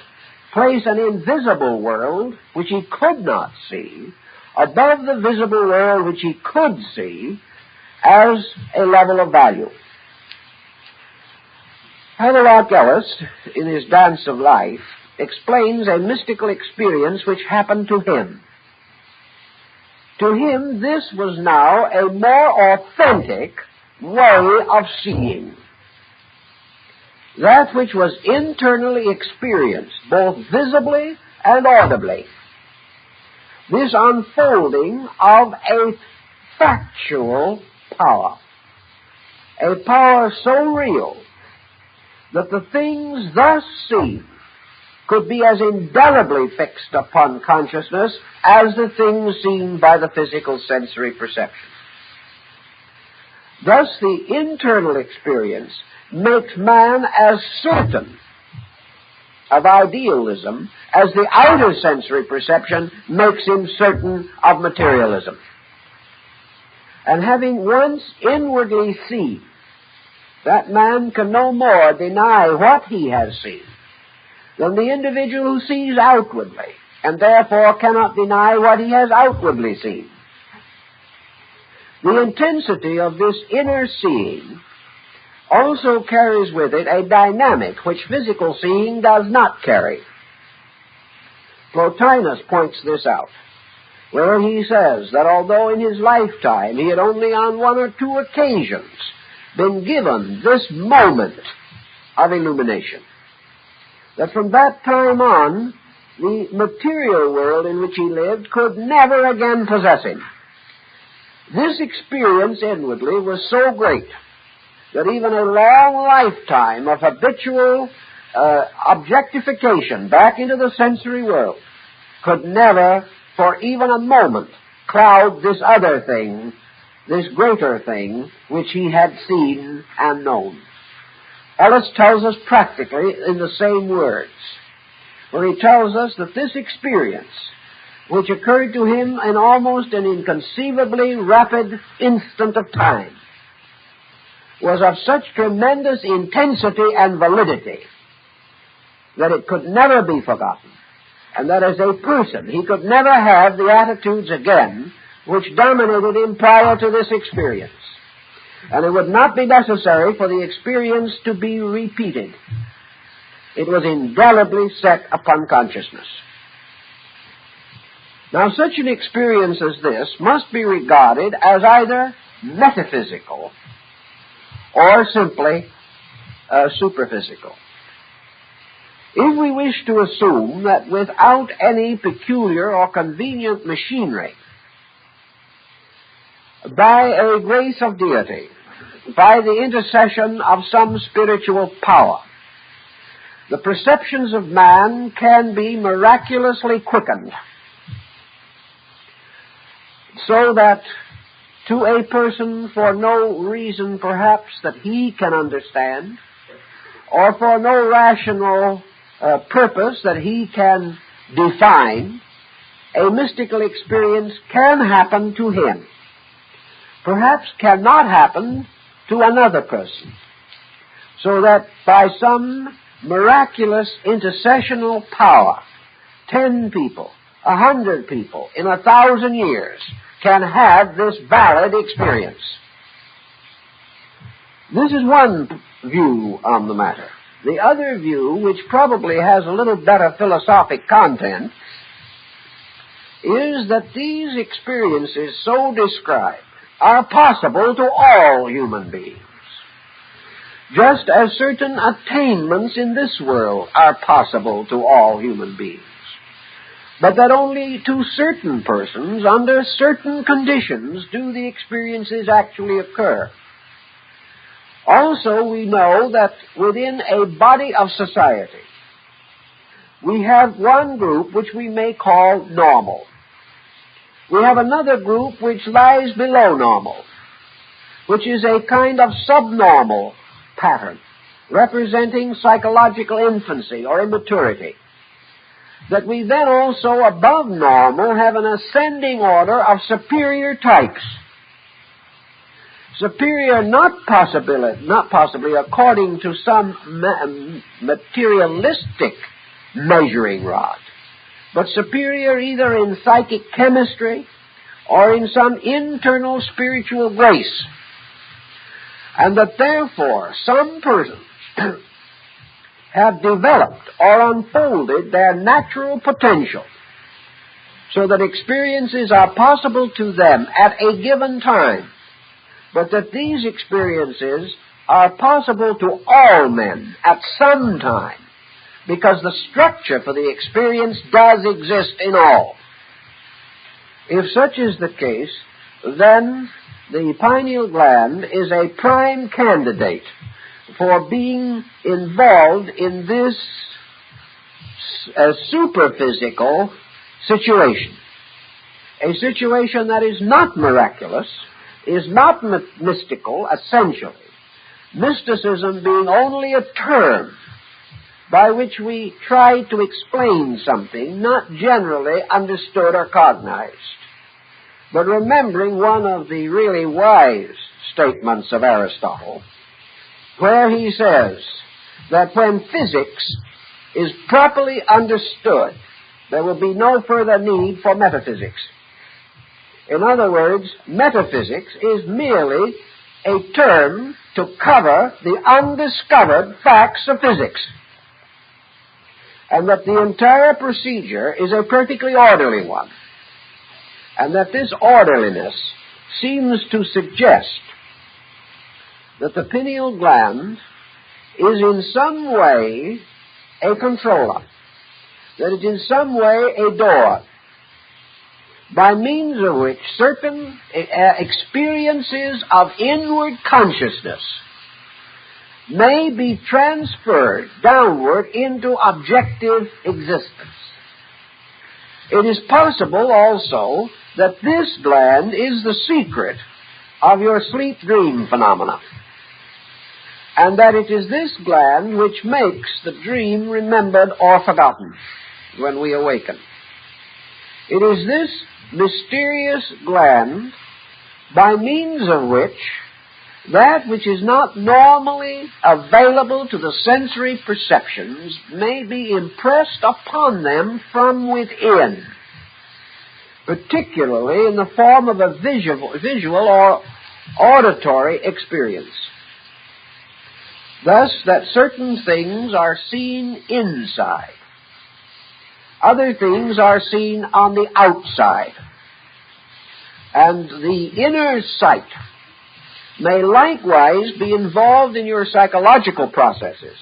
place an invisible world which he could not see above the visible world which he could see as a level of value. Havelock Ellis, in his Dance of Life, explains a mystical experience which happened to him. To him, this was now a more authentic way of seeing. That which was internally experienced, both visibly and audibly. This unfolding of a factual power. A power so real that the things thus seen could be as indelibly fixed upon consciousness as the things seen by the physical sensory perception. Thus, the internal experience makes man as certain of idealism as the outer sensory perception makes him certain of materialism. And having once inwardly seen, that man can no more deny what he has seen than the individual who sees outwardly, and therefore cannot deny what he has outwardly seen. The intensity of this inner seeing also carries with it a dynamic which physical seeing does not carry. Plotinus points this out, where he says that although in his lifetime he had only on one or two occasions been given this moment of illumination, that from that time on, the material world in which he lived could never again possess him. This experience inwardly was so great that even a long lifetime of habitual objectification back into the sensory world could never, for even a moment, cloud this other thing, this greater thing, which he had seen and known. Ellis tells us practically in the same words, where he tells us that this experience, which occurred to him in almost an inconceivably rapid instant of time, was of such tremendous intensity and validity that it could never be forgotten, and that as a person he could never have the attitudes again which dominated him prior to this experience. And it would not be necessary for the experience to be repeated. It was indelibly set upon consciousness. Now, such an experience as this must be regarded as either metaphysical or simply superphysical. If we wish to assume that without any peculiar or convenient machinery, by a grace of deity, by the intercession of some spiritual power, the perceptions of man can be miraculously quickened, so that to a person for no reason perhaps that he can understand, or for no rational purpose that he can define, a mystical experience can happen to him. Perhaps cannot happen to another person. So that by some miraculous intercessional power, 10 people, 100 people in 1,000 years can have this valid experience. This is one view on the matter. The other view, which probably has a little better philosophic content, is that these experiences so described are possible to all human beings, just as certain attainments in this world are possible to all human beings, but that only to certain persons, under certain conditions, do the experiences actually occur. Also, we know that within a body of society, we have one group which we may call normal. We have another group which lies below normal, which is a kind of subnormal pattern, representing psychological infancy or immaturity. That we then also, above normal, have an ascending order of superior types. Superior not possibly according to some materialistic measuring rod, but superior either in psychic chemistry or in some internal spiritual grace. And that therefore some persons have developed or unfolded their natural potential so that experiences are possible to them at a given time, but that these experiences are possible to all men at some time, because the structure for the experience does exist in all. If such is the case, then the pineal gland is a prime candidate for being involved in this superphysical situation. A situation that is not miraculous, is not mystical, essentially. Mysticism being only a term by which we try to explain something not generally understood or cognized. But remembering one of the really wise statements of Aristotle, where he says that when physics is properly understood, there will be no further need for metaphysics. In other words, metaphysics is merely a term to cover the undiscovered facts of physics, and that the entire procedure is a perfectly orderly one, and that this orderliness seems to suggest that the pineal gland is in some way a controller, that it is in some way a door, by means of which certain experiences of inward consciousness may be transferred downward into objective existence. It is possible also that this gland is the secret of your sleep dream phenomena, and that it is this gland which makes the dream remembered or forgotten when we awaken. It is this mysterious gland by means of which that which is not normally available to the sensory perceptions may be impressed upon them from within, particularly in the form of a visual or auditory experience. Thus, that certain things are seen inside. Other things are seen on the outside. And the inner sight may likewise be involved in your psychological processes.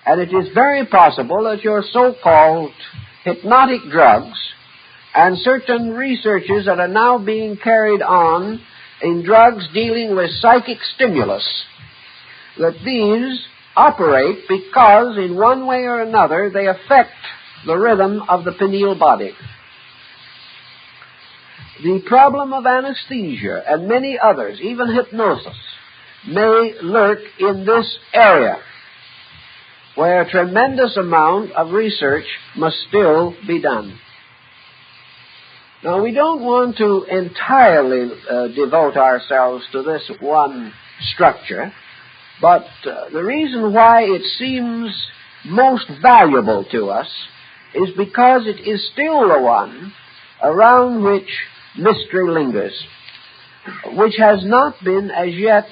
And it is very possible that your so-called hypnotic drugs and certain researches that are now being carried on in drugs dealing with psychic stimulus, that these operate because in one way or another they affect the rhythm of the pineal body. The problem of anesthesia and many others, even hypnosis, may lurk in this area where a tremendous amount of research must still be done. Now, we don't want to entirely devote ourselves to this one structure, but the reason why it seems most valuable to us is because it is still the one around which mystery lingers, which has not been as yet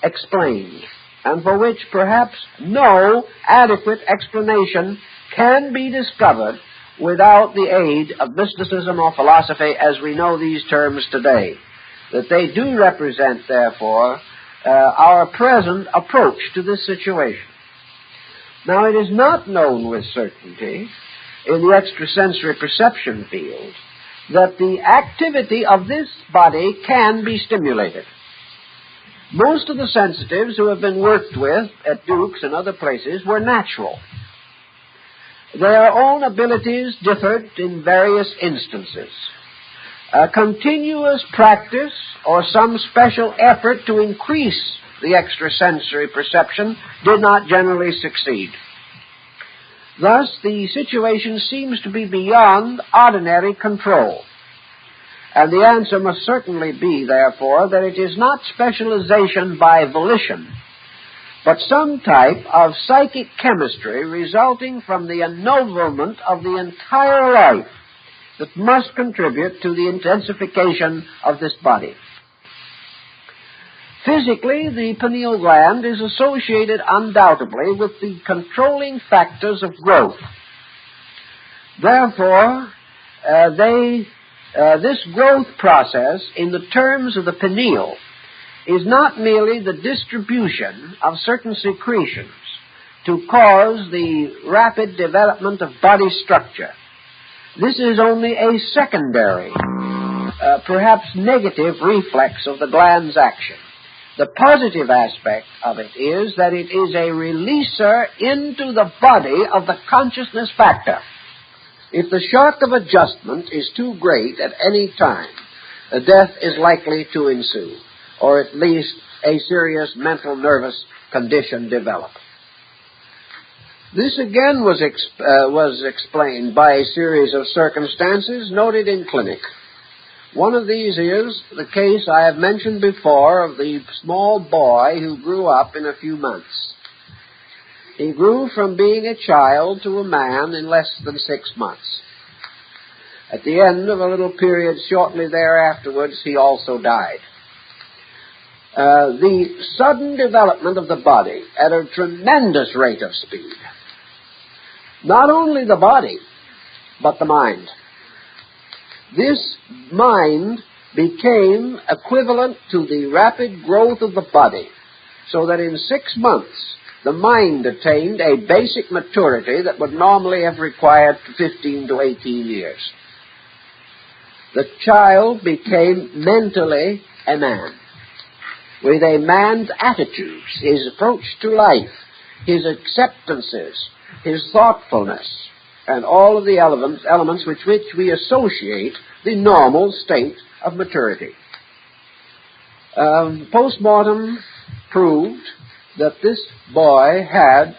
explained, and for which perhaps no adequate explanation can be discovered without the aid of mysticism or philosophy as we know these terms today. That they do represent, therefore, our present approach to this situation. Now, it is not known with certainty in the extrasensory perception field that the activity of this body can be stimulated. Most of the sensitives who have been worked with at Duke's and other places were natural. Their own abilities differed in various instances. A continuous practice or some special effort to increase the extrasensory perception did not generally succeed. Thus, the situation seems to be beyond ordinary control. And the answer must certainly be, therefore, that it is not specialization by volition, but some type of psychic chemistry resulting from the ennoblement of the entire life that must contribute to the intensification of this body. Physically, the pineal gland is associated undoubtedly with the controlling factors of growth. Therefore, this growth process, in the terms of the pineal, is not merely the distribution of certain secretions to cause the rapid development of body structure. This is only a secondary, perhaps negative reflex of the gland's action. The positive aspect of it is that it is a releaser into the body of the consciousness factor. If the shock of adjustment is too great at any time, a death is likely to ensue, or at least a serious mental nervous condition develop. This again was explained by a series of circumstances noted in clinic. One of these is the case I have mentioned before of the small boy who grew up in a few months. He grew from being a child to a man in less than 6 months. At the end of a little period shortly thereafterwards, he also died. The sudden development of the body at a tremendous rate of speed. Not only the body, but the mind. This mind became equivalent to the rapid growth of the body, so that in 6 months the mind attained a basic maturity that would normally have required 15 to 18 years. The child became mentally a man, with a man's attitudes, his approach to life, his acceptances, his thoughtfulness, and all of the elements with which we associate the normal state of maturity. Postmortem proved that this boy had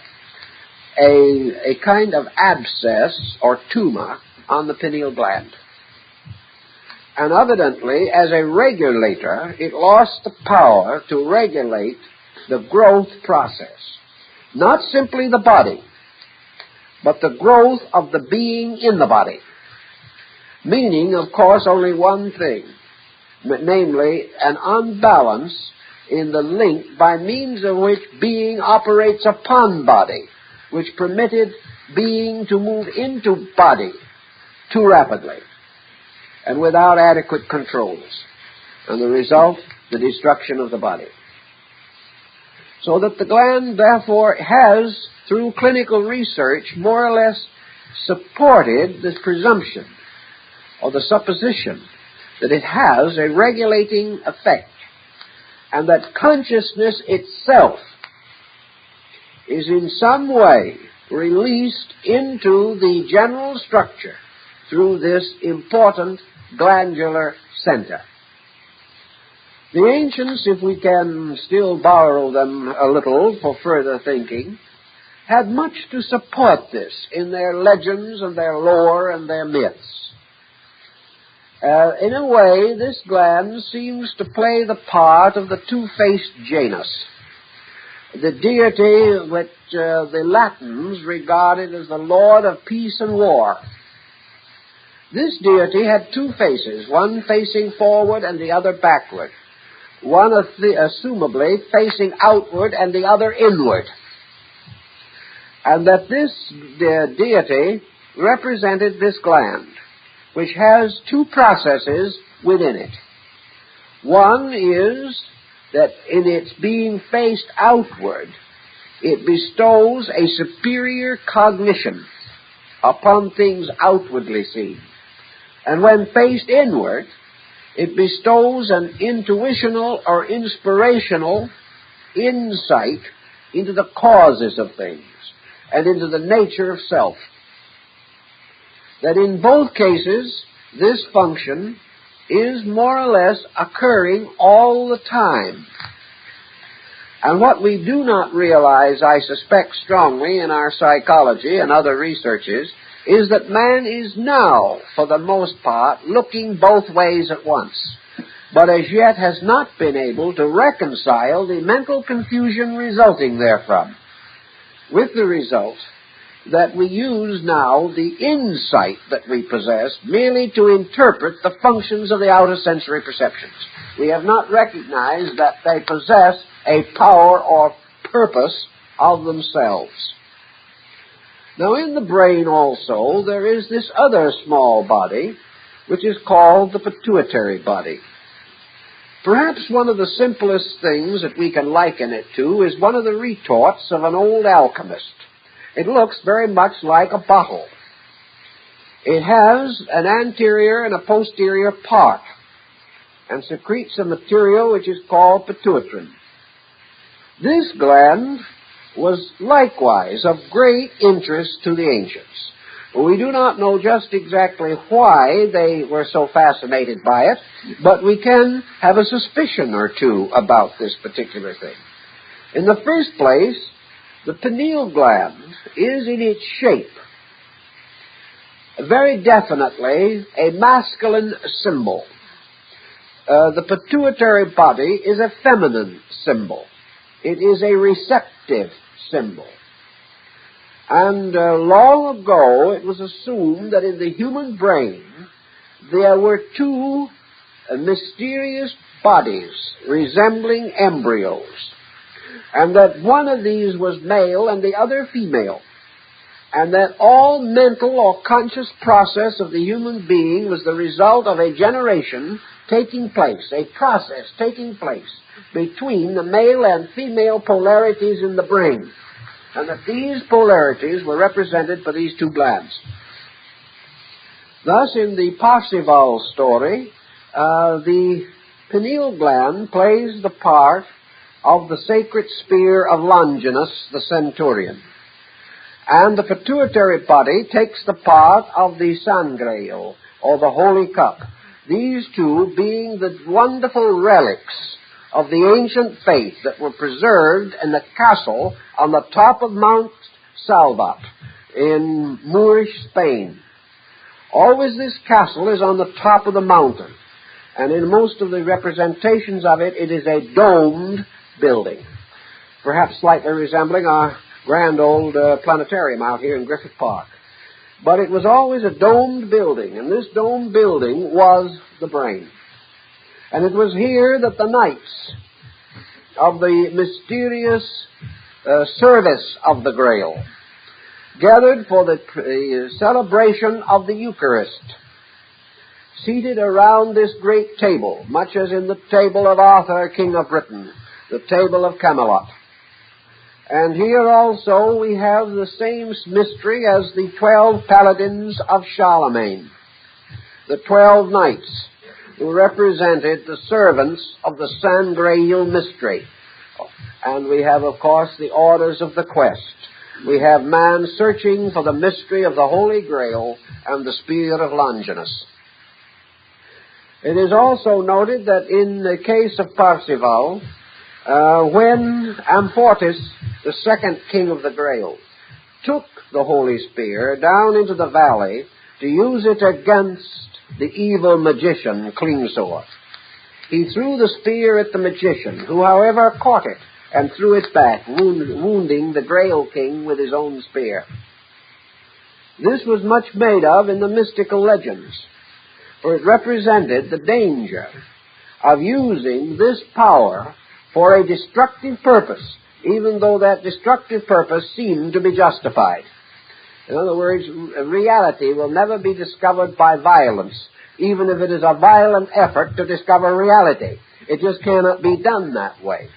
a kind of abscess or tumor on the pineal gland. And evidently, as a regulator, it lost the power to regulate the growth process. Not simply the body, but the growth of the being in the body. Meaning, of course, only one thing, namely an unbalance in the link by means of which being operates upon body, which permitted being to move into body too rapidly and without adequate controls. And the result, the destruction of the body. So that the gland, therefore, has, through clinical research, more or less supported this presumption or the supposition that it has a regulating effect and that consciousness itself is in some way released into the general structure through this important glandular center. The ancients, if we can still borrow them a little for further thinking, had much to support this in their legends and their lore and their myths. In a way, this gland seems to play the part of the two-faced Janus, the deity which the Latins regarded as the Lord of Peace and War. This deity had two faces, one facing forward and the other backward, one assumably facing outward and the other inward, and that this deity represented this gland, which has two processes within it. One is that in its being faced outward, it bestows a superior cognition upon things outwardly seen. And when faced inward, it bestows an intuitional or inspirational insight into the causes of things and into the nature of self. that in both cases this function is more or less occurring all the time. And what we do not realize, I suspect strongly, in our psychology and other researches, is that man is now, for the most part, looking both ways at once, but as yet has not been able to reconcile the mental confusion resulting therefrom, with the result that we use now the insight that we possess merely to interpret the functions of the outer sensory perceptions. We have not recognized that they possess a power or purpose of themselves. Now, in the brain also, there is this other small body, which is called the pituitary body. Perhaps one of the simplest things that we can liken it to is one of the retorts of an old alchemist. It looks very much like a bottle. It has an anterior and a posterior part, and secretes a material which is called pituitrin. This gland was likewise of great interest to the ancients. We do not know just exactly why they were so fascinated by it, but we can have a suspicion or two about this particular thing. In the first place, the pineal gland is in its shape very definitely a masculine symbol. The pituitary body is a feminine symbol. It is a receptive symbol. And long ago it was assumed that in the human brain there were two mysterious bodies resembling embryos, and that one of these was male and the other female, and that all mental or conscious process of the human being was the result of a generation taking place, a process taking place between the male and female polarities in the brain, and that these polarities were represented by these two glands. Thus, in the Parzival story, the pineal gland plays the part of the sacred spear of Longinus, the centurion, and the pituitary body takes the part of the sangreal, or the holy cup, these two being the wonderful relics of the ancient faith that were preserved in the castle on the top of Mount Salvat in Moorish Spain. Always this castle is on the top of the mountain, and in most of the representations of it, it is a domed building, perhaps slightly resembling our grand old planetarium out here in Griffith Park. But it was always a domed building, and this domed building was the brain. And it was here that the knights of the mysterious service of the Grail gathered for the celebration of the Eucharist, seated around this great table, much as in the table of Arthur, King of Britain, the table of Camelot. And here also we have the same mystery as the 12 paladins of Charlemagne, the 12 knights who represented the servants of the Sangreal mystery. And we have, of course, the orders of the quest. We have man searching for the mystery of the Holy Grail and the spear of Longinus. It is also noted that in the case of Parzival, when Amfortas, the second king of the Grail, took the holy spear down into the valley to use it against the evil magician Klingsor, he threw the spear at the magician, who, however, caught it and threw it back, wounding the Grail king with his own spear. This was much made of in the mystical legends, for it represented the danger of using this power for a destructive purpose, even though that destructive purpose seemed to be justified. In other words, reality will never be discovered by violence, even if it is a violent effort to discover reality. It just cannot be done that way.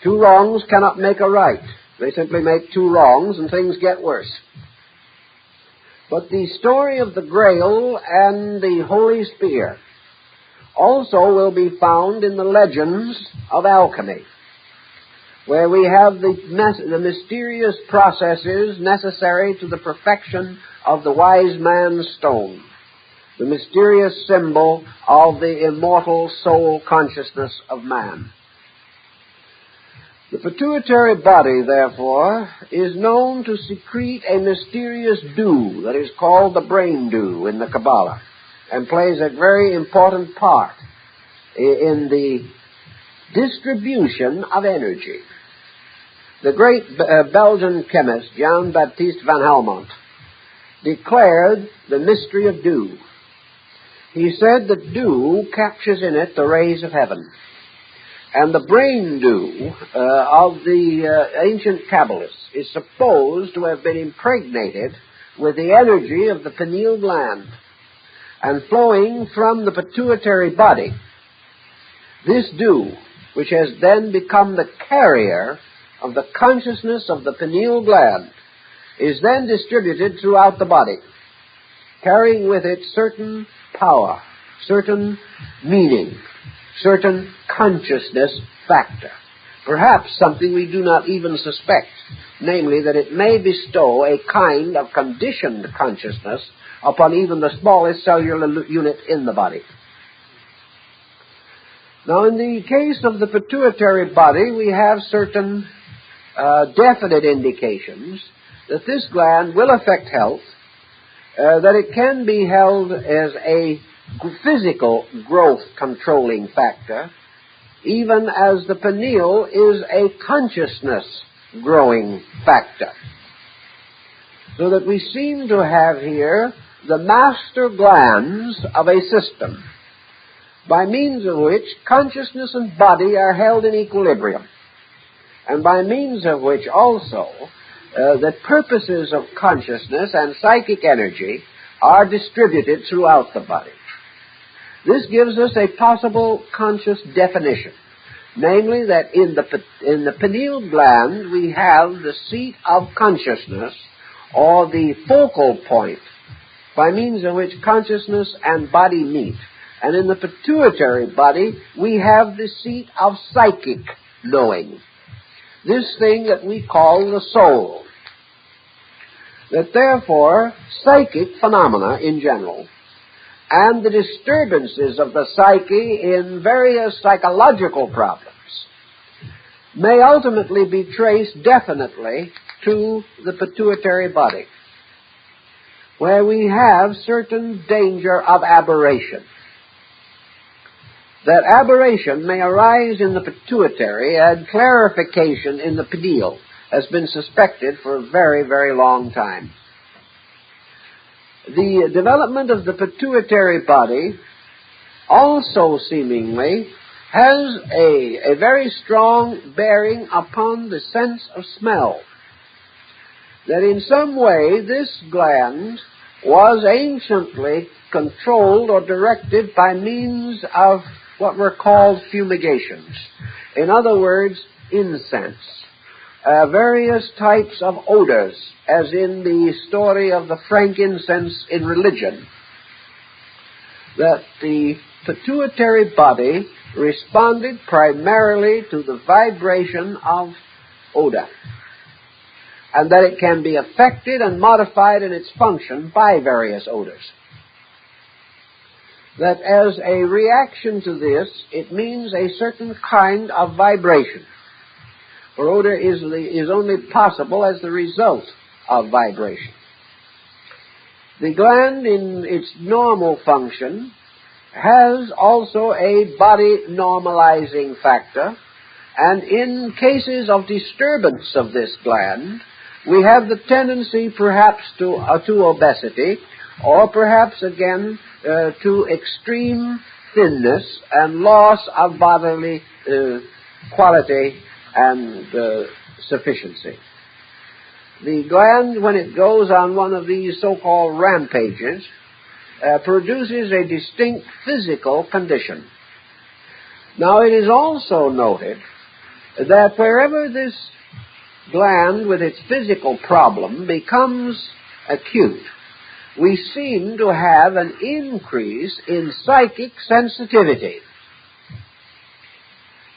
Two wrongs cannot make a right. They simply make two wrongs and things get worse. But the story of the Grail and the Holy Spear also will be found in the legends of alchemy. where we have the mysterious processes necessary to the perfection of the wise man's stone, the mysterious symbol of the immortal soul consciousness of man. The pituitary body, therefore, is known to secrete a mysterious dew that is called the brain dew in the Kabbalah, and plays a very important part in the distribution of energy. The great Belgian chemist Jean-Baptiste van Helmont declared the mystery of dew. He said that dew captures in it the rays of heaven. And the brain dew of the ancient Kabbalists is supposed to have been impregnated with the energy of the pineal gland and flowing from the pituitary body. This dew, which has then become the carrier of the consciousness of the pineal gland, is then distributed throughout the body, carrying with it certain power, certain meaning, certain consciousness factor, perhaps something we do not even suspect, namely that it may bestow a kind of conditioned consciousness upon even the smallest cellular unit in the body. Now, in the case of the pituitary body, we have certain definite indications that this gland will affect health, that it can be held as a physical growth controlling factor, even as the pineal is a consciousness growing factor. So that we seem to have here the master glands of a system, by means of which consciousness and body are held in equilibrium, and by means of which also the purposes of consciousness and psychic energy are distributed throughout the body. This gives us a possible conscious definition, namely that in the pineal gland we have the seat of consciousness, or the focal point, by means of which consciousness and body meet. And in the pituitary body we have the seat of psychic knowing, this thing that we call the soul. That therefore psychic phenomena in general, and the disturbances of the psyche in various psychological problems, may ultimately be traced definitely to the pituitary body, where we have certain danger of aberration. That aberration may arise in the pituitary, and clarification in the pineal has been suspected for a very, very long time. The development of the pituitary body also seemingly has a very strong bearing upon the sense of smell. That in some way this gland was anciently controlled or directed by means of what were called fumigations. In other words, incense. Various types of odors, as in the story of the frankincense in religion, that the pituitary body responded primarily to the vibration of odor, and that it can be affected and modified in its function by various odors. That as a reaction to this, it means a certain kind of vibration. For odor is only possible as the result of vibration. The gland, in its normal function, has also a body normalizing factor, and in cases of disturbance of this gland, we have the tendency perhaps to obesity, or perhaps again to extreme thinness and loss of bodily quality and sufficiency. The gland, when it goes on one of these so-called rampages, produces a distinct physical condition. Now, it is also noted that wherever this gland with its physical problem becomes acute, we seem to have an increase in psychic sensitivity.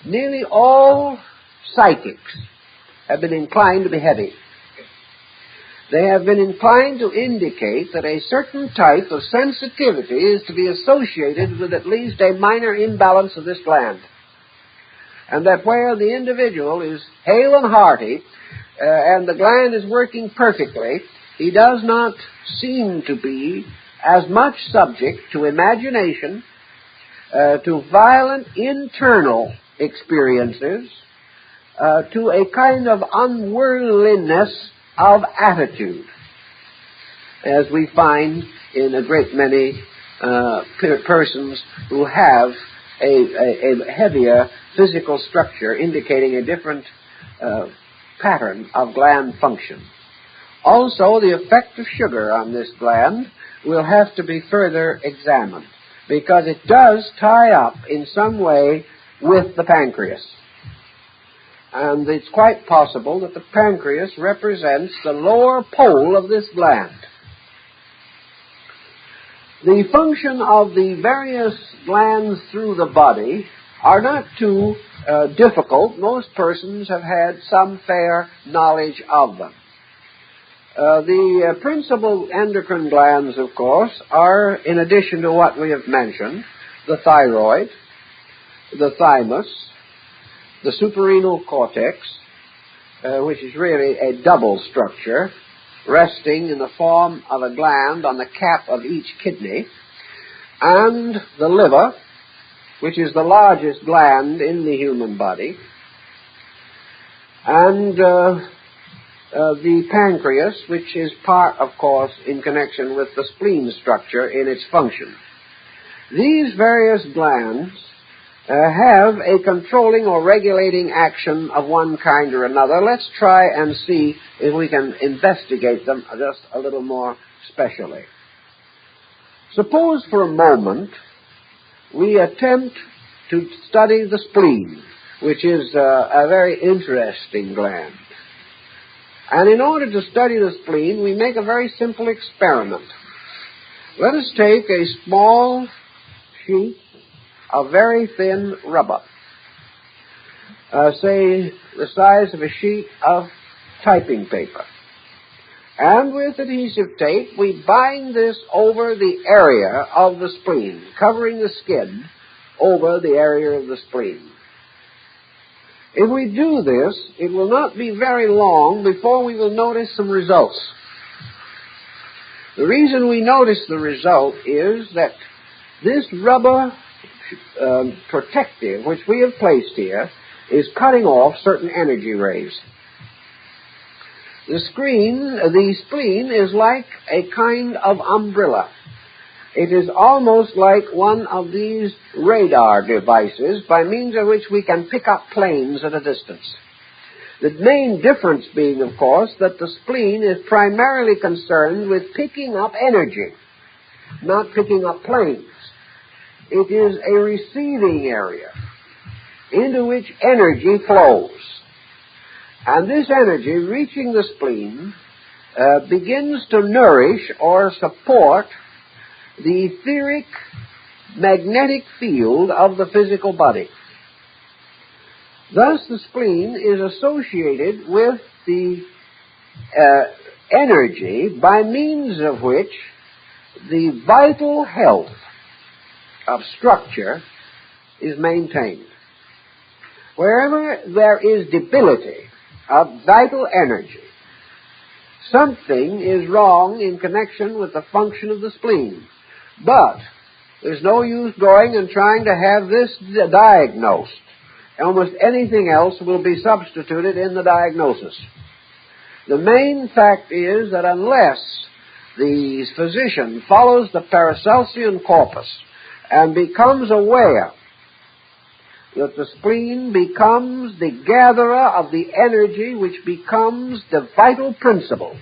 Nearly all psychics have been inclined to be heavy. They have been inclined to indicate that a certain type of sensitivity is to be associated with at least a minor imbalance of this gland. And that where the individual is hale and hearty, and the gland is working perfectly, he does not seem to be as much subject to imagination, to violent internal experiences, to a kind of unworldliness of attitude, as we find in a great many persons who have a heavier physical structure indicating a different pattern of gland function. Also, the effect of sugar on this gland will have to be further examined, because it does tie up in some way with the pancreas. And it's quite possible that the pancreas represents the lower pole of this gland. The function of the various glands through the body are not too difficult. Most persons have had some fair knowledge of them. The principal endocrine glands, of course, are, in addition to what we have mentioned, the thyroid, the thymus, the suprarenal cortex, which is really a double structure, resting in the form of a gland on the cap of each kidney, and the liver, which is the largest gland in the human body, and the pancreas, which is part, of course, in connection with the spleen structure in its function. These various glands have a controlling or regulating action of one kind or another. Let's try and see if we can investigate them just a little more specially. Suppose for a moment we attempt to study the spleen, which is a very interesting gland. And in order to study the spleen, we make a very simple experiment. Let us take a small sheet of very thin rubber, say the size of a sheet of typing paper. And with adhesive tape, we bind this over the area of the spleen, covering the skin over the area of the spleen. If we do this, it will not be very long before we will notice some results. The reason we notice the result is that this rubber protective, which we have placed here, is cutting off certain energy rays. The spleen is like a kind of umbrella. It is almost like one of these radar devices by means of which we can pick up planes at a distance. The main difference being, of course, that the spleen is primarily concerned with picking up energy, not picking up planes. It is a receiving area into which energy flows. And this energy, reaching the spleen, begins to nourish or support the etheric magnetic field of the physical body. Thus, the spleen is associated with the energy by means of which the vital health of structure is maintained. Wherever there is debility of vital energy, something is wrong in connection with the function of the spleen. But there's no use going and trying to have this diagnosed. Almost anything else will be substituted in the diagnosis. The main fact is that unless the physician follows the Paracelsian corpus and becomes aware that the spleen becomes the gatherer of the energy which becomes the vital principle,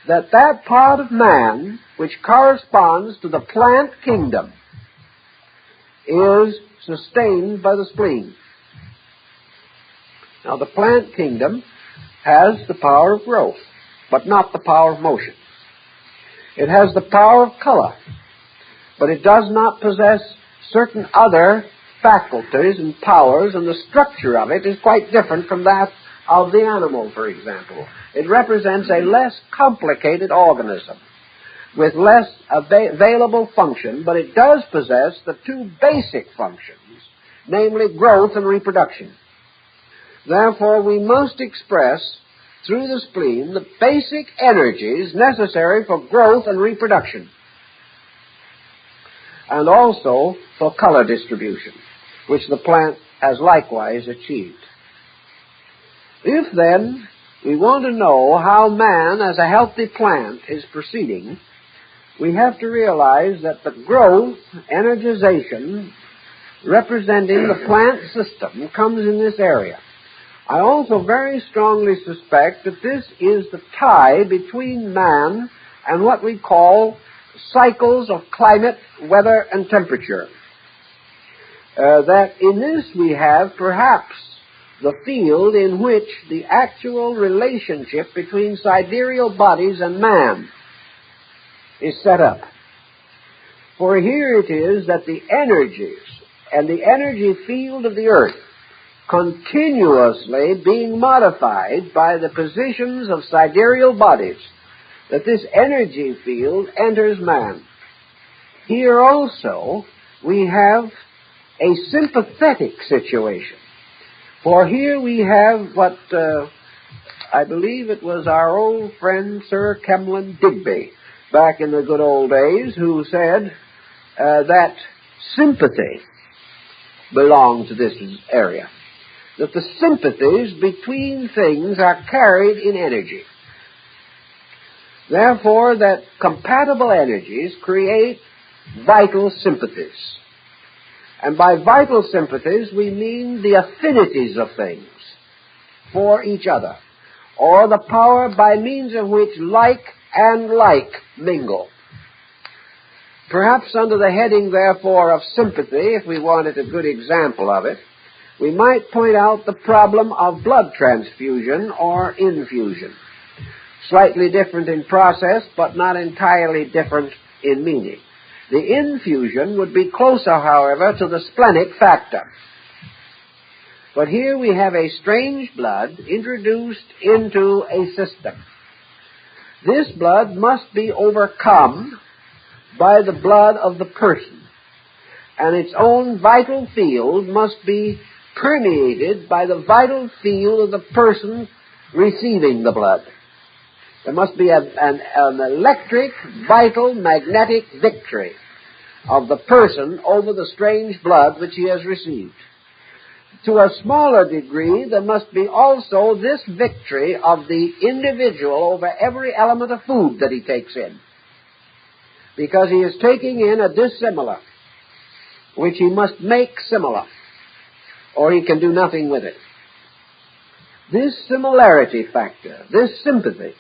that part of man which corresponds to the plant kingdom is sustained by the spleen. Now, the plant kingdom has the power of growth, but not the power of motion. It has the power of color, but it does not possess certain other faculties and powers, and the structure of it is quite different from that of the animal, for example. It represents a less complicated organism with less available function, but it does possess the two basic functions, namely growth and reproduction. Therefore, we must express through the spleen the basic energies necessary for growth and reproduction, and also for color distribution, which the plant has likewise achieved. If, then, we want to know how man as a healthy plant is proceeding, we have to realize that the growth, energization, representing the plant system comes in this area. I also very strongly suspect that this is the tie between man and what we call cycles of climate, weather, and temperature. That in this we have perhaps the field in which the actual relationship between sidereal bodies and man is set up. For here it is that the energies and the energy field of the earth continuously being modified by the positions of sidereal bodies, that this energy field enters man. Here also we have a sympathetic situation. For here we have what I believe it was our old friend Sir Kemlin Digby back in the good old days who said that sympathy belonged to this area, that the sympathies between things are carried in energy. Therefore, that compatible energies create vital sympathies. And by vital sympathies, we mean the affinities of things for each other, or the power by means of which like and like mingle. Perhaps under the heading, therefore, of sympathy, if we wanted a good example of it, we might point out the problem of blood transfusion or infusion. Slightly different in process, but not entirely different in meaning. The infusion would be closer, however, to the splenic factor. But here we have a strange blood introduced into a system. This blood must be overcome by the blood of the person, and its own vital field must be permeated by the vital field of the person receiving the blood. There must be an electric, vital, magnetic victory of the person over the strange blood which he has received. To a smaller degree, there must be also this victory of the individual over every element of food that he takes in, because he is taking in a dissimilar, which he must make similar, or he can do nothing with it. This similarity factor, this sympathy,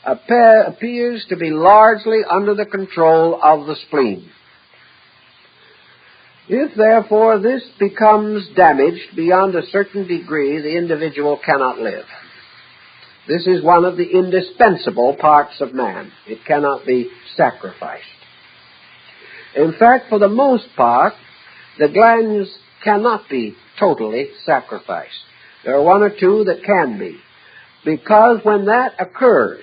appears to be largely under the control of the spleen. If, therefore, this becomes damaged beyond a certain degree, the individual cannot live. This is one of the indispensable parts of man. It cannot be sacrificed. In fact, for the most part, the glands cannot be totally sacrificed. There are one or two that can be, because when that occurs,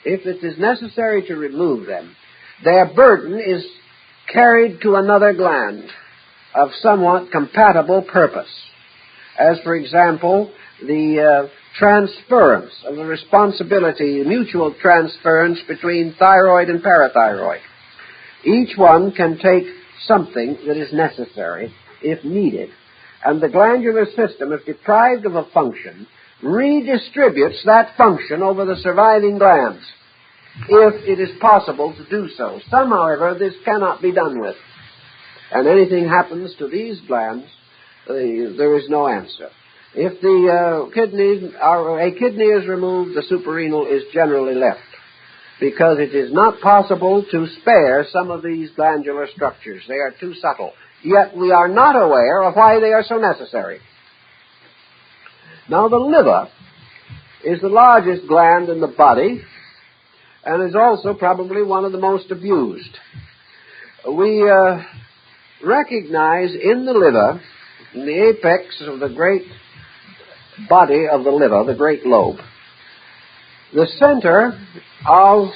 if it is necessary to remove them, their burden is carried to another gland of somewhat compatible purpose, as, for example, the transference of the responsibility, mutual transference between thyroid and parathyroid. Each one can take something that is necessary if needed, and the glandular system, if deprived of a function, redistributes that function over the surviving glands, if it is possible to do so. Some, however, this cannot be done with, and anything happens to these glands, there is no answer. If the a kidney is removed, the suprarenal is generally left, because it is not possible to spare some of these glandular structures. They are too subtle. Yet we are not aware of why they are so necessary. Now, the liver is the largest gland in the body and is also probably one of the most abused. We recognize in the liver, in the apex of the great body of the liver, the great lobe, the center of,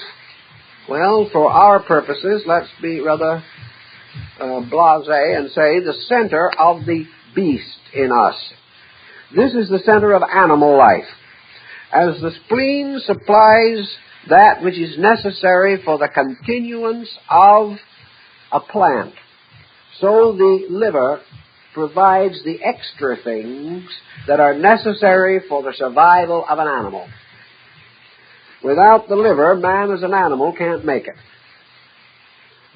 well, for our purposes, let's be rather blasé and say the center of the beast in us. This is the center of animal life. As the spleen supplies that which is necessary for the continuance of a plant, so the liver provides the extra things that are necessary for the survival of an animal. Without the liver, man as an animal can't make it.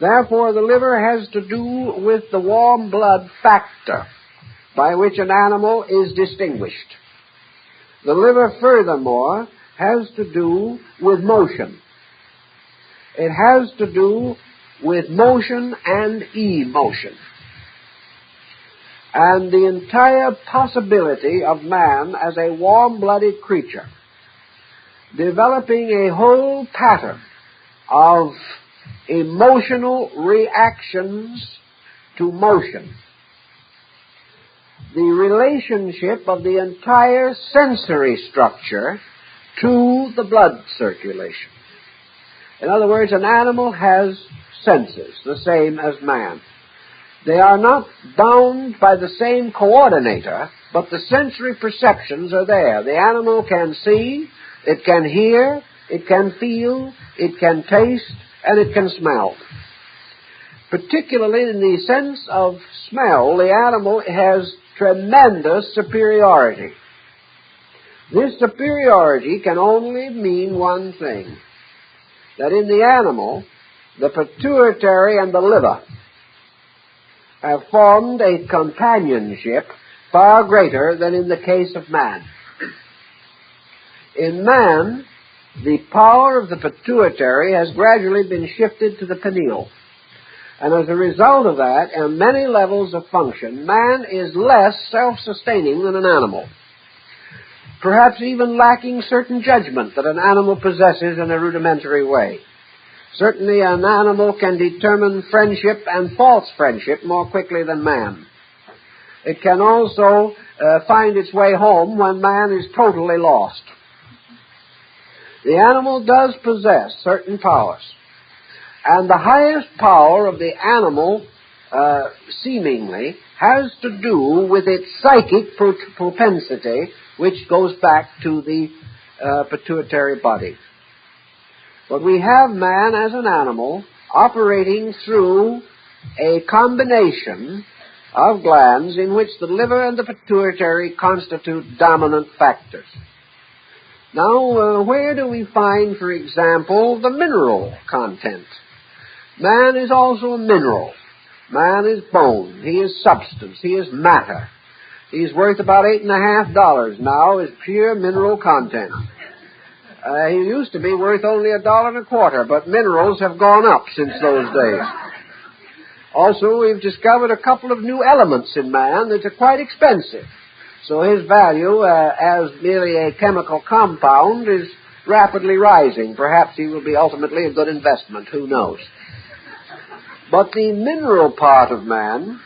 Therefore, the liver has to do with the warm blood factor by which an animal is distinguished. The liver, furthermore, has to do with motion. It has to do with motion and emotion. And the entire possibility of man as a warm-blooded creature developing a whole pattern of emotional reactions to motion. The relationship of the entire sensory structure to the blood circulation. In other words, an animal has senses, the same as man. They are not bound by the same coordinator, but the sensory perceptions are there. The animal can see, it can hear, it can feel, it can taste, and it can smell. Particularly in the sense of smell, the animal has tremendous superiority. This superiority can only mean one thing, that in the animal, the pituitary and the liver have formed a companionship far greater than in the case of man. In man, the power of the pituitary has gradually been shifted to the pineal. And as a result of that, on many levels of function, man is less self-sustaining than an animal. Perhaps even lacking certain judgment that an animal possesses in a rudimentary way. Certainly an animal can determine friendship and false friendship more quickly than man. It can also find its way home when man is totally lost. The animal does possess certain powers. And the highest power of the animal, seemingly, has to do with its psychic propensity, which goes back to the pituitary body. But we have man as an animal operating through a combination of glands in which the liver and the pituitary constitute dominant factors. Now, where do we find, for example, the mineral content? Man is also a mineral. Man is bone. He is substance. He is matter. He's worth about $8.50 now as pure mineral content. He used to be worth only $1.25, but minerals have gone up since those days. Also, we've discovered a couple of new elements in man that are quite expensive. So his value as merely a chemical compound is rapidly rising. Perhaps he will be ultimately a good investment. Who knows? But the mineral part of man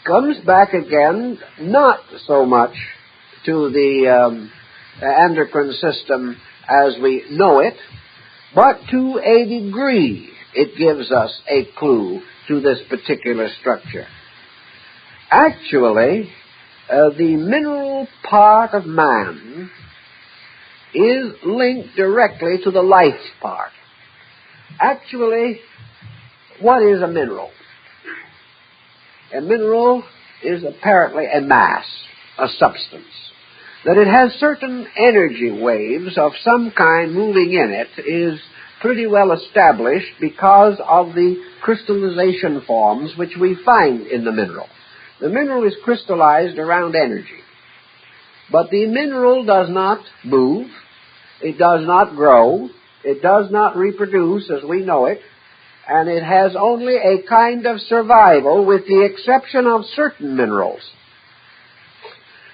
comes back again not so much to the endocrine system as we know it, but to a degree it gives us a clue to this particular structure. Actually, the mineral part of man is linked directly to the life part. Actually, what is a mineral? A mineral is apparently a mass, a substance. That it has certain energy waves of some kind moving in it is pretty well established because of the crystallization forms which we find in the mineral. The mineral is crystallized around energy. But the mineral does not move, it does not grow, it does not reproduce as we know it, and it has only a kind of survival with the exception of certain minerals.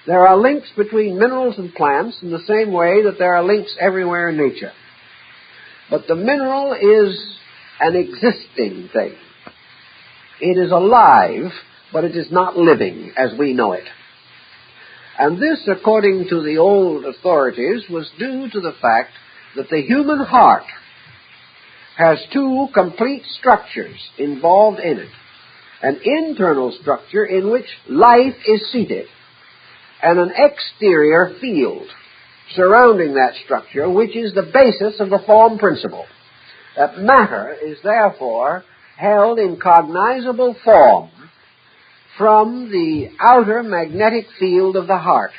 There are links between minerals and plants in the same way that there are links everywhere in nature. But the mineral is an existing thing. It is alive, but it is not living as we know it. And this, according to the old authorities, was due to the fact that the human heart has two complete structures involved in it. An internal structure in which life is seated, and an exterior field surrounding that structure, which is the basis of the form principle. That matter is therefore held in cognizable form from the outer magnetic field of the heart.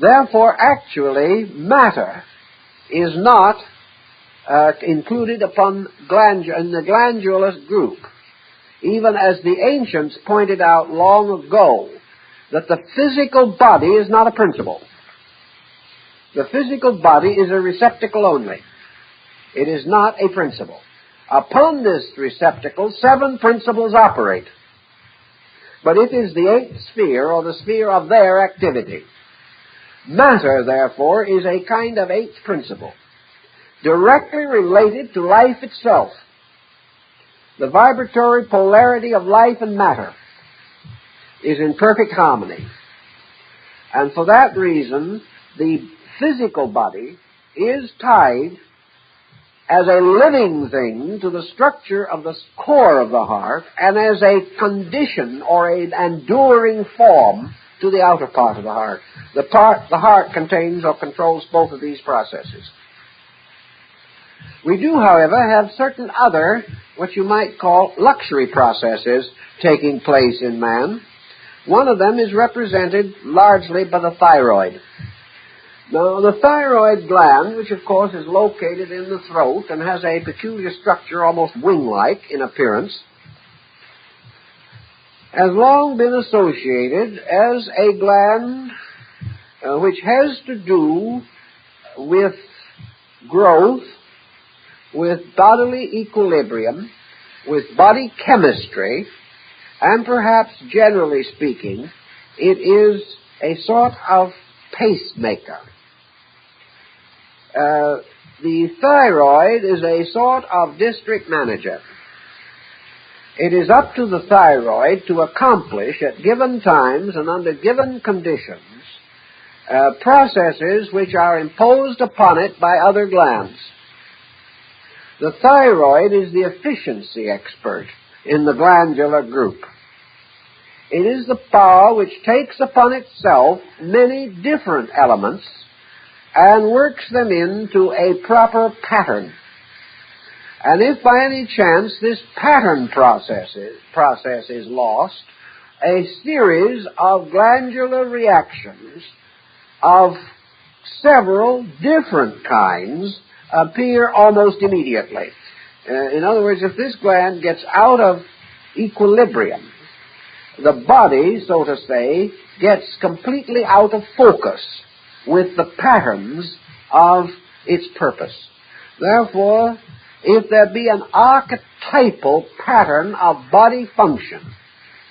Therefore, actually, matter is not included upon in the glandulous group, even as the ancients pointed out long ago that the physical body is not a principle. The physical body is a receptacle only. It is not a principle. Upon this receptacle, 7 principles operate. But it is the 8th sphere, or the sphere of their activity. Matter, therefore, is a kind of 8th principle, directly related to life itself. The vibratory polarity of life and matter is in perfect harmony. And for that reason, the physical body is tied as a living thing to the structure of the core of the heart, and as a condition or an enduring form to the outer part of the heart. The heart contains or controls both of these processes. We do, however, have certain other, what you might call, luxury processes taking place in man. One of them is represented largely by the thyroid. Now, the thyroid gland, which of course is located in the throat and has a peculiar structure, almost wing-like in appearance, has long been associated as a gland which has to do with growth, with bodily equilibrium, with body chemistry, and perhaps generally speaking, it is a sort of pacemaker. The thyroid is a sort of district manager. It is up to the thyroid to accomplish at given times and under given conditions processes which are imposed upon it by other glands. The thyroid is the efficiency expert in the glandular group. It is the power which takes upon itself many different elements and works them into a proper pattern. And if by any chance this pattern process is lost, a series of glandular reactions of several different kinds appear almost immediately. In other words, if this gland gets out of equilibrium, the body, so to say, gets completely out of focus with the patterns of its purpose. Therefore, if there be an archetypal pattern of body function,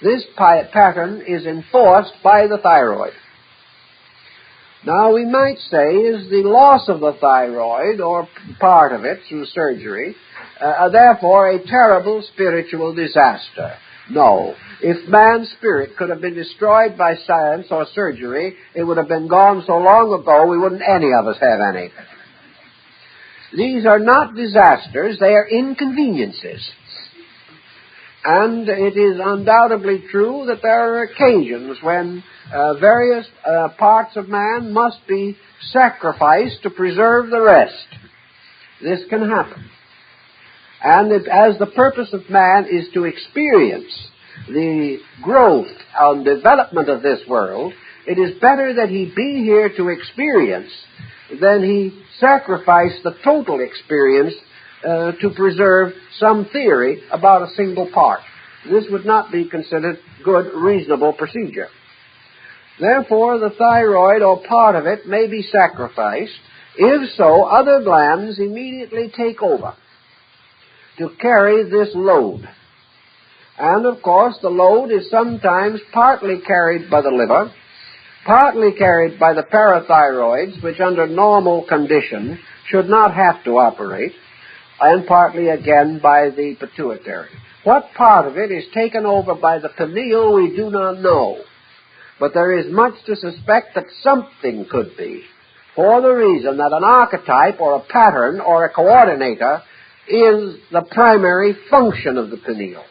this pattern is enforced by the thyroid. Now, we might say, is the loss of the thyroid, or part of it through surgery, therefore a terrible spiritual disaster? No. If man's spirit could have been destroyed by science or surgery, it would have been gone so long ago we wouldn't any of us have any. These are not disasters, they are inconveniences. And it is undoubtedly true that there are occasions when various parts of man must be sacrificed to preserve the rest. This can happen. And as the purpose of man is to experience the growth and development of this world, it is better that he be here to experience than he sacrifice the total experience to preserve some theory about a single part. This would not be considered good, reasonable procedure. Therefore, the thyroid or part of it may be sacrificed. If so, other glands immediately take over to carry this load. And, of course, the load is sometimes partly carried by the liver, partly carried by the parathyroids, which under normal conditions should not have to operate, and partly again by the pituitary. What part of it is taken over by the pineal we do not know, but there is much to suspect that something could be, for the reason that an archetype or a pattern or a coordinator is the primary function of the pineal.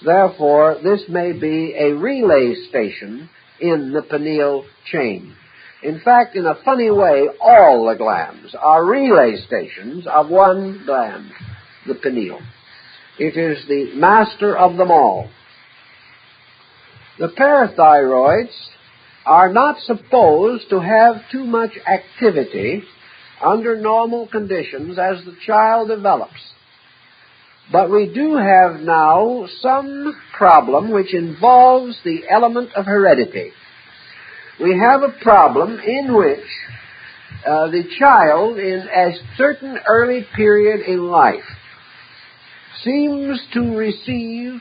Therefore, this may be a relay station in the pineal chain. In fact, in a funny way, all the glands are relay stations of one gland, the pineal. It is the master of them all. The parathyroids are not supposed to have too much activity under normal conditions as the child develops. But we do have now some problem which involves the element of heredity. We have a problem in which the child in a certain early period in life seems to receive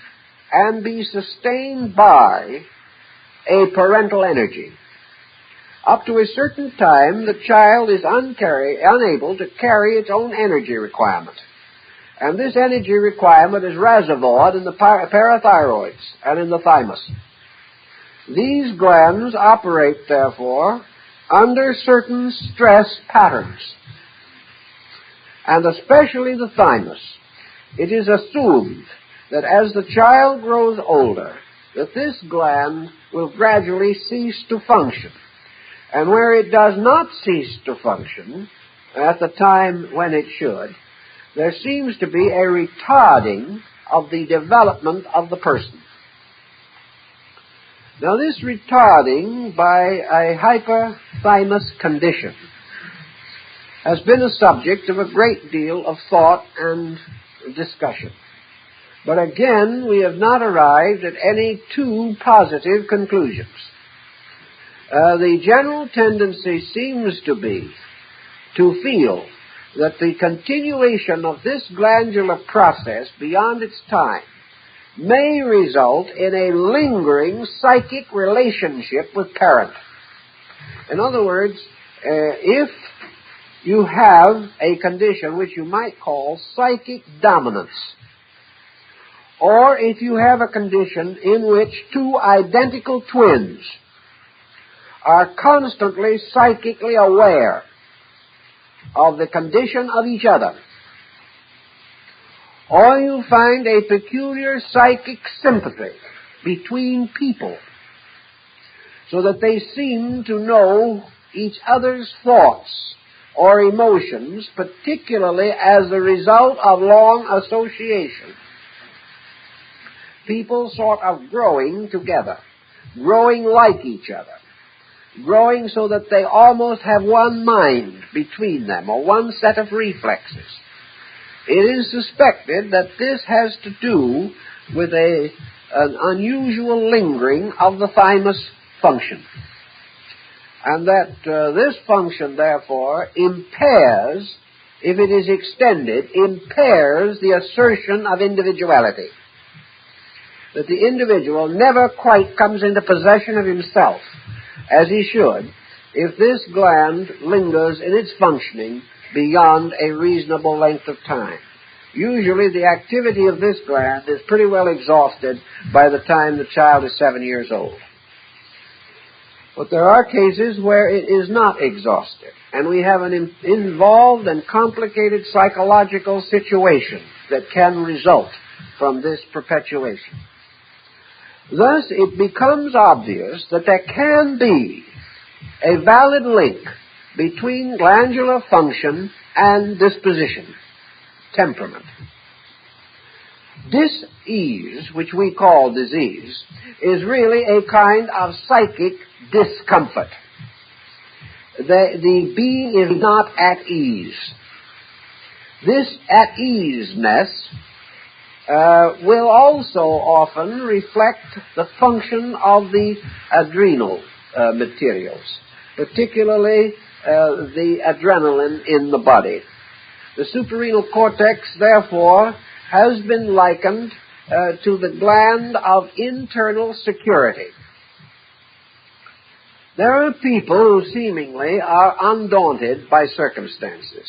and be sustained by a parental energy. Up to a certain time, the child is unable to carry its own energy requirement. And this energy requirement is reservoired in the parathyroids and in the thymus. These glands operate, therefore, under certain stress patterns. And especially the thymus. It is assumed that as the child grows older, that this gland will gradually cease to function. And where it does not cease to function, at the time when it should, there seems to be a retarding of the development of the person. Now, this retarding by a hyperthymus condition has been a subject of a great deal of thought and discussion. But again, we have not arrived at any too positive conclusions. The general tendency seems to be to feel that the continuation of this glandular process beyond its time may result in a lingering psychic relationship with parent. In other words, if you have a condition which you might call psychic dominance, or if you have a condition in which two identical twins are constantly psychically aware of the condition of each other, or you find a peculiar psychic sympathy between people, so that they seem to know each other's thoughts or emotions, particularly as a result of long association. People sort of growing together, growing like each other, growing so that they almost have one mind between them, or one set of reflexes. It is suspected that this has to do with an unusual lingering of the thymus function, and that this function, therefore, impairs, if it is extended, impairs the assertion of individuality. That the individual never quite comes into possession of himself as he should if this gland lingers in its functioning beyond a reasonable length of time. Usually the activity of this gland is pretty well exhausted by the time the child is 7 years old. But there are cases where it is not exhausted, and we have an involved and complicated psychological situation that can result from this perpetuation. Thus, it becomes obvious that there can be a valid link between glandular function and disposition, temperament. Dis-ease, which we call disease, is really a kind of psychic discomfort. The being is not at ease. This at-easeness will also often reflect the function of the adrenal materials, particularly the adrenaline in the body. The suprarenal cortex, therefore, has been likened to the gland of internal security. There are people who seemingly are undaunted by circumstances.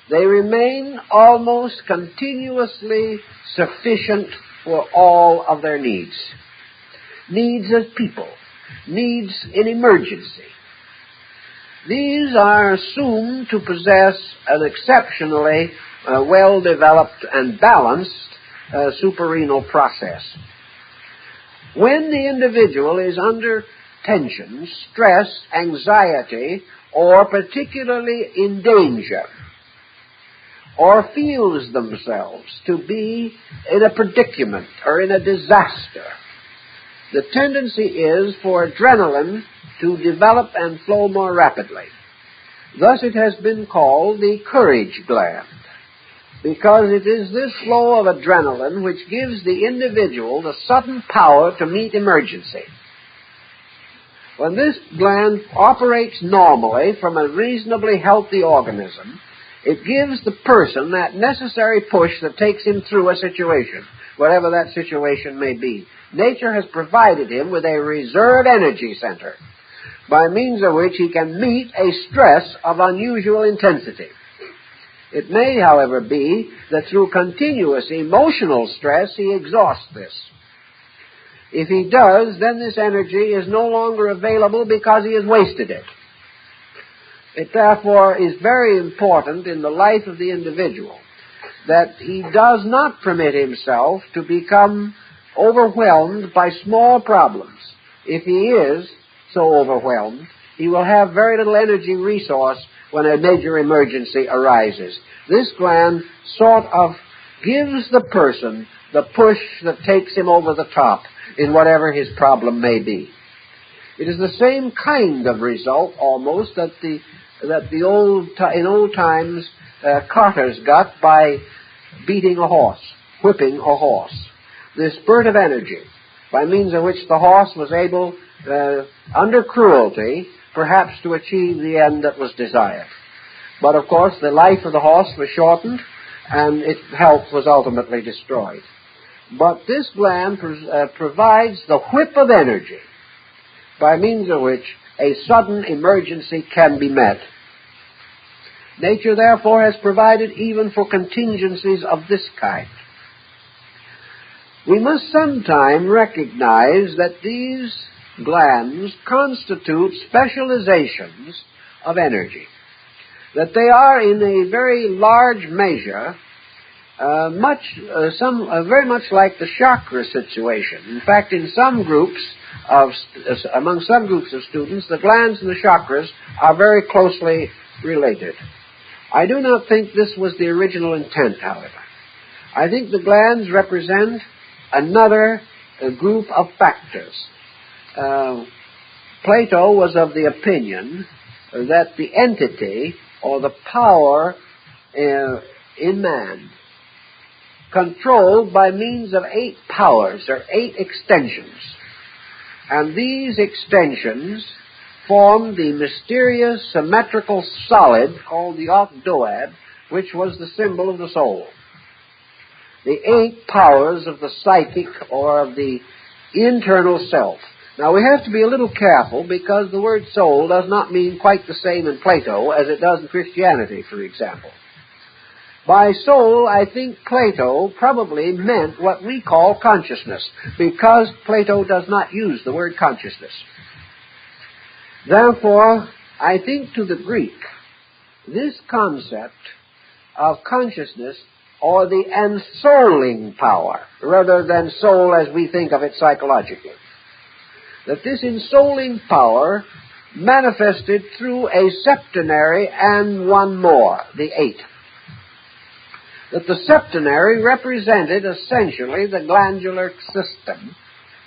they remain almost continuously sufficient for all of their needs. Needs as people, needs in emergency. These are assumed to possess an exceptionally well-developed and balanced suprarenal process. When the individual is under tension, stress, anxiety, or particularly in danger, or feels themselves to be in a predicament or in a disaster, the tendency is for adrenaline to develop and flow more rapidly. Thus it has been called the courage gland, because it is this flow of adrenaline which gives the individual the sudden power to meet emergency. When this gland operates normally from a reasonably healthy organism, it gives the person that necessary push that takes him through a situation, whatever that situation may be. Nature has provided him with a reserve energy center, by means of which he can meet a stress of unusual intensity. It may, however, be that through continuous emotional stress he exhausts this. If he does, then this energy is no longer available because he has wasted it. It therefore is very important in the life of the individual that he does not permit himself to become overwhelmed by small problems. If he is so overwhelmed, he will have very little energy resource when a major emergency arises. This gland sort of gives the person the push that takes him over the top in whatever his problem may be. It is the same kind of result almost that in old times carters got by beating a horse, whipping a horse. This spurt of energy, by means of which the horse was able, under cruelty, perhaps to achieve the end that was desired. But of course the life of the horse was shortened and its health was ultimately destroyed. But this gland provides the whip of energy by means of which a sudden emergency can be met. Nature, therefore, has provided even for contingencies of this kind. We must sometime recognize that these glands constitute specializations of energy, that they are in a very large measure very much like the chakra situation. In fact, in some groups among some groups of students, the glands and the chakras are very closely related. I do not think this was the original intent, however. I think the glands represent another group of factors. Plato was of the opinion that the entity or the power in man controlled by means of 8 powers or 8 extensions. And these extensions formed the mysterious symmetrical solid called the octoad, which was the symbol of the soul. The 8 powers of the psychic or of the internal self. Now we have to be a little careful because the word soul does not mean quite the same in Plato as it does in Christianity, for example. By soul, I think Plato probably meant what we call consciousness, because Plato does not use the word consciousness. Therefore, I think to the Greek, this concept of consciousness or the ensouling power, rather than soul as we think of it psychologically, that this ensouling power manifested through a septenary and one more, the 8. That the septenary represented essentially the glandular system,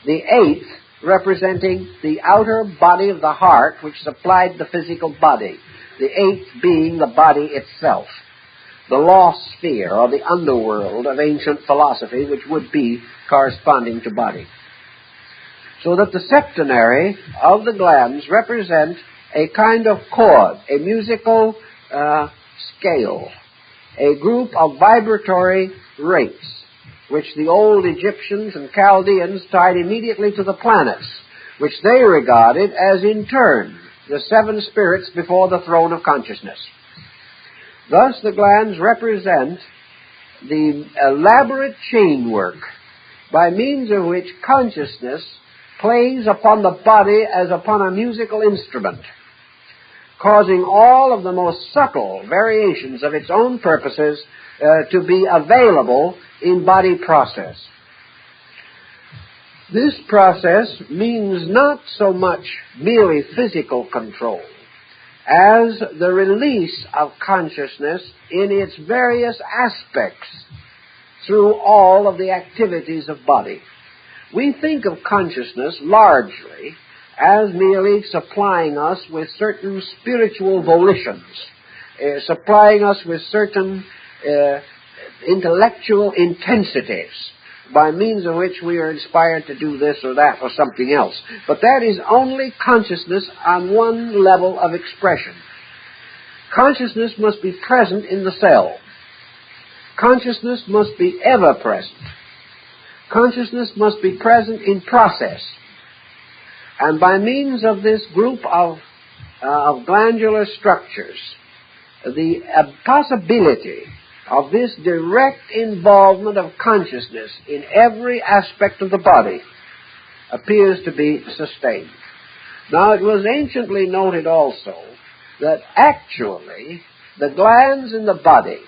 the 8th representing the outer body of the heart which supplied the physical body, the 8th being the body itself, the lost sphere or the underworld of ancient philosophy which would be corresponding to body. So that the septenary of the glands represent a kind of chord, a musical scale, a group of vibratory rates, which the old Egyptians and Chaldeans tied immediately to the planets, which they regarded as in turn the 7 spirits before the throne of consciousness. Thus, the glands represent the elaborate chain work by means of which consciousness plays upon the body as upon a musical instrument, causing all of the most subtle variations of its own purposes to be available in body process. This process means not so much merely physical control as the release of consciousness in its various aspects through all of the activities of body. We think of consciousness largely as merely supplying us with certain spiritual volitions, supplying us with certain intellectual intensities by means of which we are inspired to do this or that or something else. But that is only consciousness on one level of expression. Consciousness must be present in the cell. Consciousness must be ever present. Consciousness must be present in process. And by means of this group of glandular structures, the possibility of this direct involvement of consciousness in every aspect of the body appears to be sustained. Now, it was anciently noted also that actually the glands in the body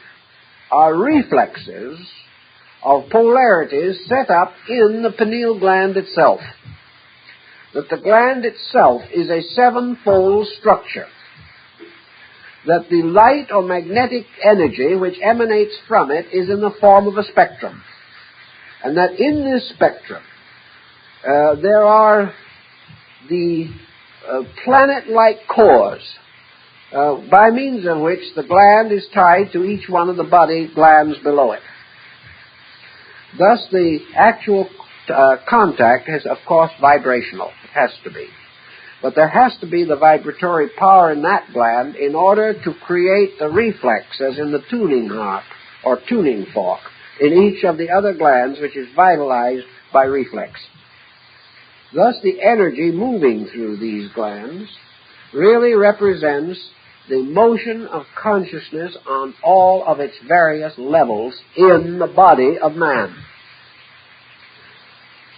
are reflexes of polarities set up in the pineal gland itself. That the gland itself is a sevenfold structure. That the light or magnetic energy which emanates from it is in the form of a spectrum. And that in this spectrum there are the planet-like cores by means of which the gland is tied to each one of the body glands below it. Thus, the actual contact is, of course, vibrational. It has to be. But there has to be the vibratory power in that gland in order to create the reflex, as in the tuning harp or tuning fork, in each of the other glands, which is vitalized by reflex. Thus, the energy moving through these glands really represents the motion of consciousness on all of its various levels in the body of man.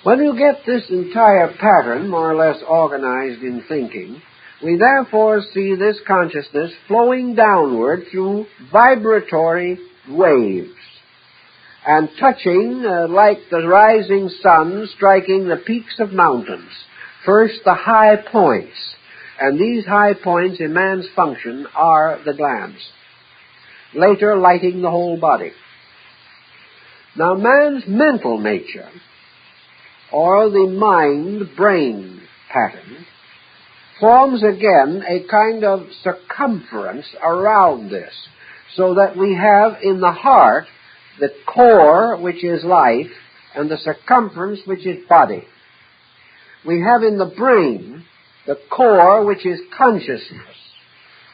When you get this entire pattern more or less organized in thinking, we therefore see this consciousness flowing downward through vibratory waves and touching like the rising sun striking the peaks of mountains. First, the high points. And these high points in man's function are the glands. Later, lighting the whole body. Now, man's mental nature, or the mind-brain pattern, forms again a kind of circumference around this, so that we have in the heart the core, which is life, and the circumference, which is body. We have in the brain the core, which is consciousness,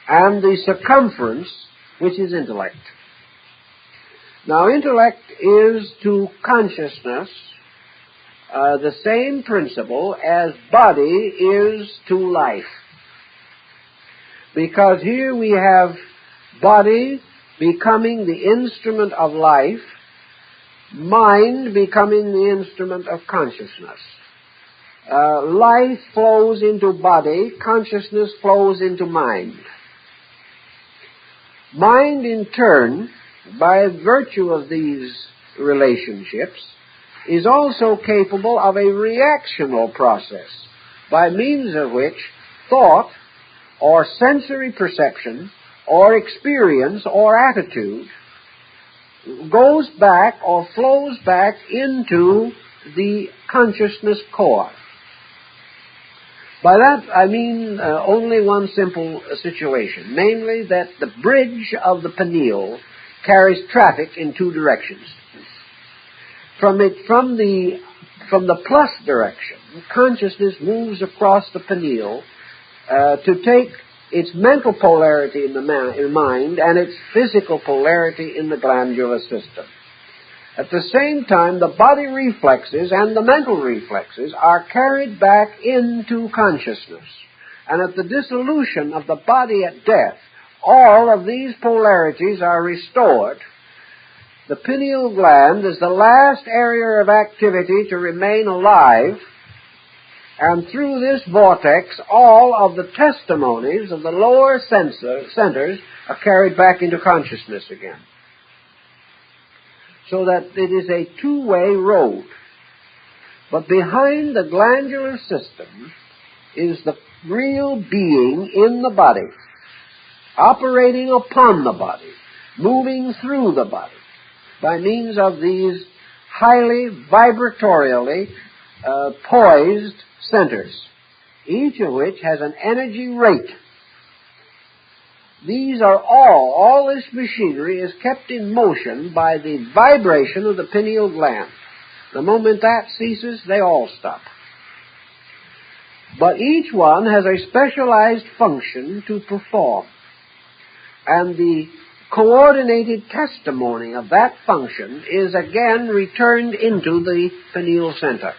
and the circumference, which is intellect. Now, intellect is to consciousness the same principle as body is to life. Because here we have body becoming the instrument of life, mind becoming the instrument of consciousness. Life flows into body, consciousness flows into mind. Mind, in turn, by virtue of these relationships, is also capable of a reactional process, by means of which thought, or sensory perception, or experience, or attitude goes back or flows back into the consciousness core. By that I mean only one simple situation, namely that the bridge of the pineal carries traffic in two directions. From the plus direction, consciousness moves across the pineal to take its mental polarity in the mind and its physical polarity in the glandular system. At the same time, the body reflexes and the mental reflexes are carried back into consciousness. And at the dissolution of the body at death, all of these polarities are restored, the pineal gland is the last area of activity to remain alive, and through this vortex, all of the testimonies of the lower centers are carried back into consciousness again. So that it is a two-way road. But behind the glandular system is the real being in the body, operating upon the body, moving through the body, by means of these highly vibratorially poised centers, each of which has an energy rate. These are all this machinery is kept in motion by the vibration of the pineal gland. The moment that ceases, they all stop. But each one has a specialized function to perform. And the coordinated testimony of that function is again returned into the pineal center.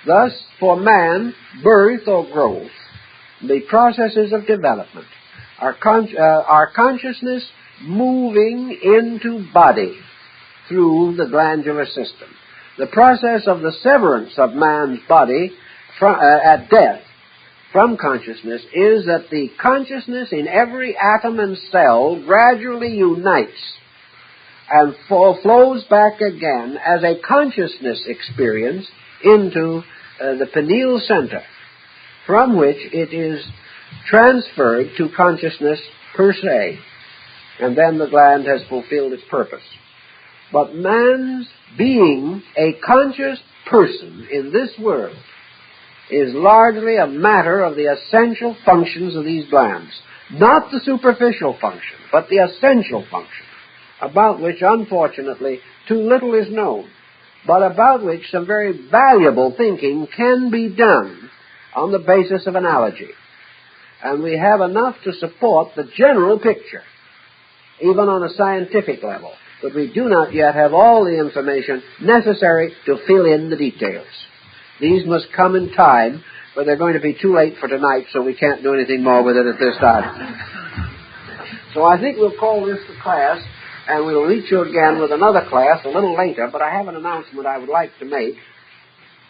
Thus, for man, birth or growth, the processes of development, our consciousness moving into body through the glandular system. The process of the severance of man's body at death from consciousness is that the consciousness in every atom and cell gradually unites and flows back again as a consciousness experience into the pineal center, from which it is transferred to consciousness per se, and then the gland has fulfilled its purpose. But man's being a conscious person in this world is largely a matter of the essential functions of these glands. Not the superficial function, but the essential function, about which, unfortunately, too little is known, but about which some very valuable thinking can be done on the basis of analogy. And we have enough to support the general picture, even on a scientific level, but we do not yet have all the information necessary to fill in the details. These must come in time, but they're going to be too late for tonight, so we can't do anything more with it at this time. So I think we'll call this the class, and we'll reach you again with another class a little later, but I have an announcement I would like to make,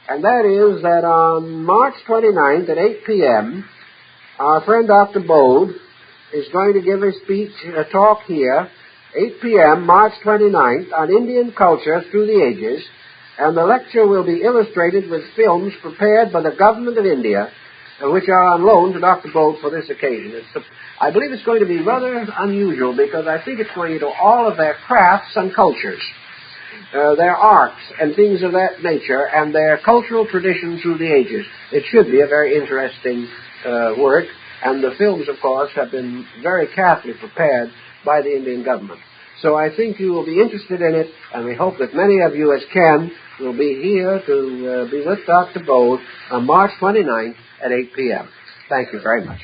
and that is that on March 29th at 8 p.m., our friend Dr. Bode is going to give a talk here, 8 p.m., March 29th, on Indian culture through the ages, and the lecture will be illustrated with films prepared by the government of India, which are on loan to Dr. Bode for this occasion. I believe it's going to be rather unusual because I think it's going into all of their crafts and cultures, their arts and things of that nature, and their cultural traditions through the ages. It should be a very interesting work, and the films, of course, have been very carefully prepared by the Indian government. So I think you will be interested in it, and we hope that many of you as can will be here to be with Dr. Bode on March 29th at 8 p.m. Thank you very much.